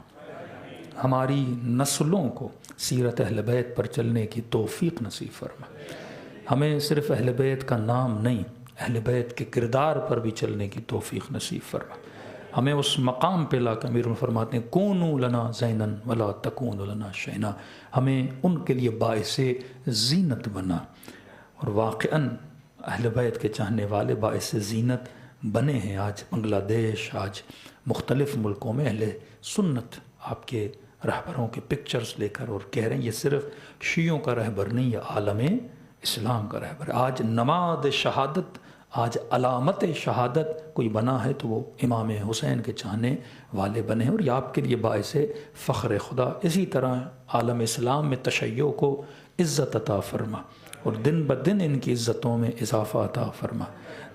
ہماری نسلوں کو سیرت اہل بیت پر چلنے کی توفیق نصیب فرما، ہمیں صرف اہل بیت کا نام نہیں، اہل بیت کے کردار پر بھی چلنے کی توفیق نصیب فرما، ہمیں اس مقام پہ لا کر امیر فرماتے ہیں کونوا لنا زینا ولا تکونوا لنا شینا، ہمیں ان کے لیے باعث زینت بنا۔ اور واقعاً اہل بیت کے چاہنے والے باعث زینت بنے ہیں۔ آج بنگلہ دیش، آج مختلف ملکوں میں اہل سنت آپ کے رہبروں کے پکچرز لے کر اور کہہ رہے ہیں یہ صرف شیعوں کا رہبر نہیں، یہ عالم اسلام کا رہبر۔ آج نماد شہادت، آج علامت شہادت کوئی بنا ہے تو وہ امام حسین کے چاہنے والے بنے ہیں، اور یہ آپ کے لیے باعث فخر خدا۔ اسی طرح عالم اسلام میں تشیع کو عزت عطا فرما، اور دن بدن ان کی عزتوں میں اضافہ عطا فرما،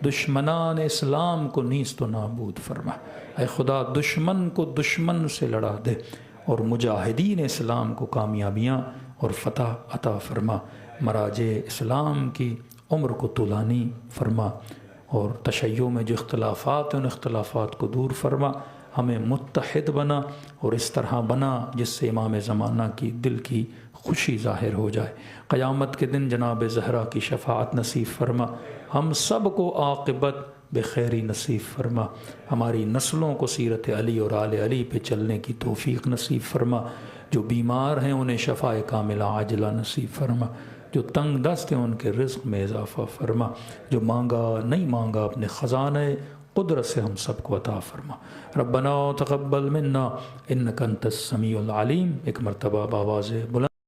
دشمنان اسلام کو نیست و نابود فرما۔ اے خدا دشمن کو دشمن سے لڑا دے، اور مجاہدین اسلام کو کامیابیاں اور فتح عطا فرما۔ مراجع اسلام کی عمر کو طولانی فرما، اور تشیع میں جو اختلافات ہیں ان اختلافات کو دور فرما، ہمیں متحد بنا، اور اس طرح بنا جس سے امام زمانہ کی دل کی خوشی ظاہر ہو جائے۔ قیامت کے دن جناب زہرا کی شفاعت نصیب فرما، ہم سب کو عاقبت بخیری نصیب فرما، ہماری نسلوں کو سیرت علی اور آل علی پہ چلنے کی توفیق نصیب فرما، جو بیمار ہیں انہیں شفاء کاملہ عاجلہ نصیب فرما، جو تنگ دست ہیں ان کے رزق میں اضافہ فرما، جو مانگا نہیں مانگا اپنے خزانہ قدرت سے ہم سب کو عطا فرما۔ ربنا تقبل منا انک انت السمیع العلیم، ایک مرتبہ بآواز بلند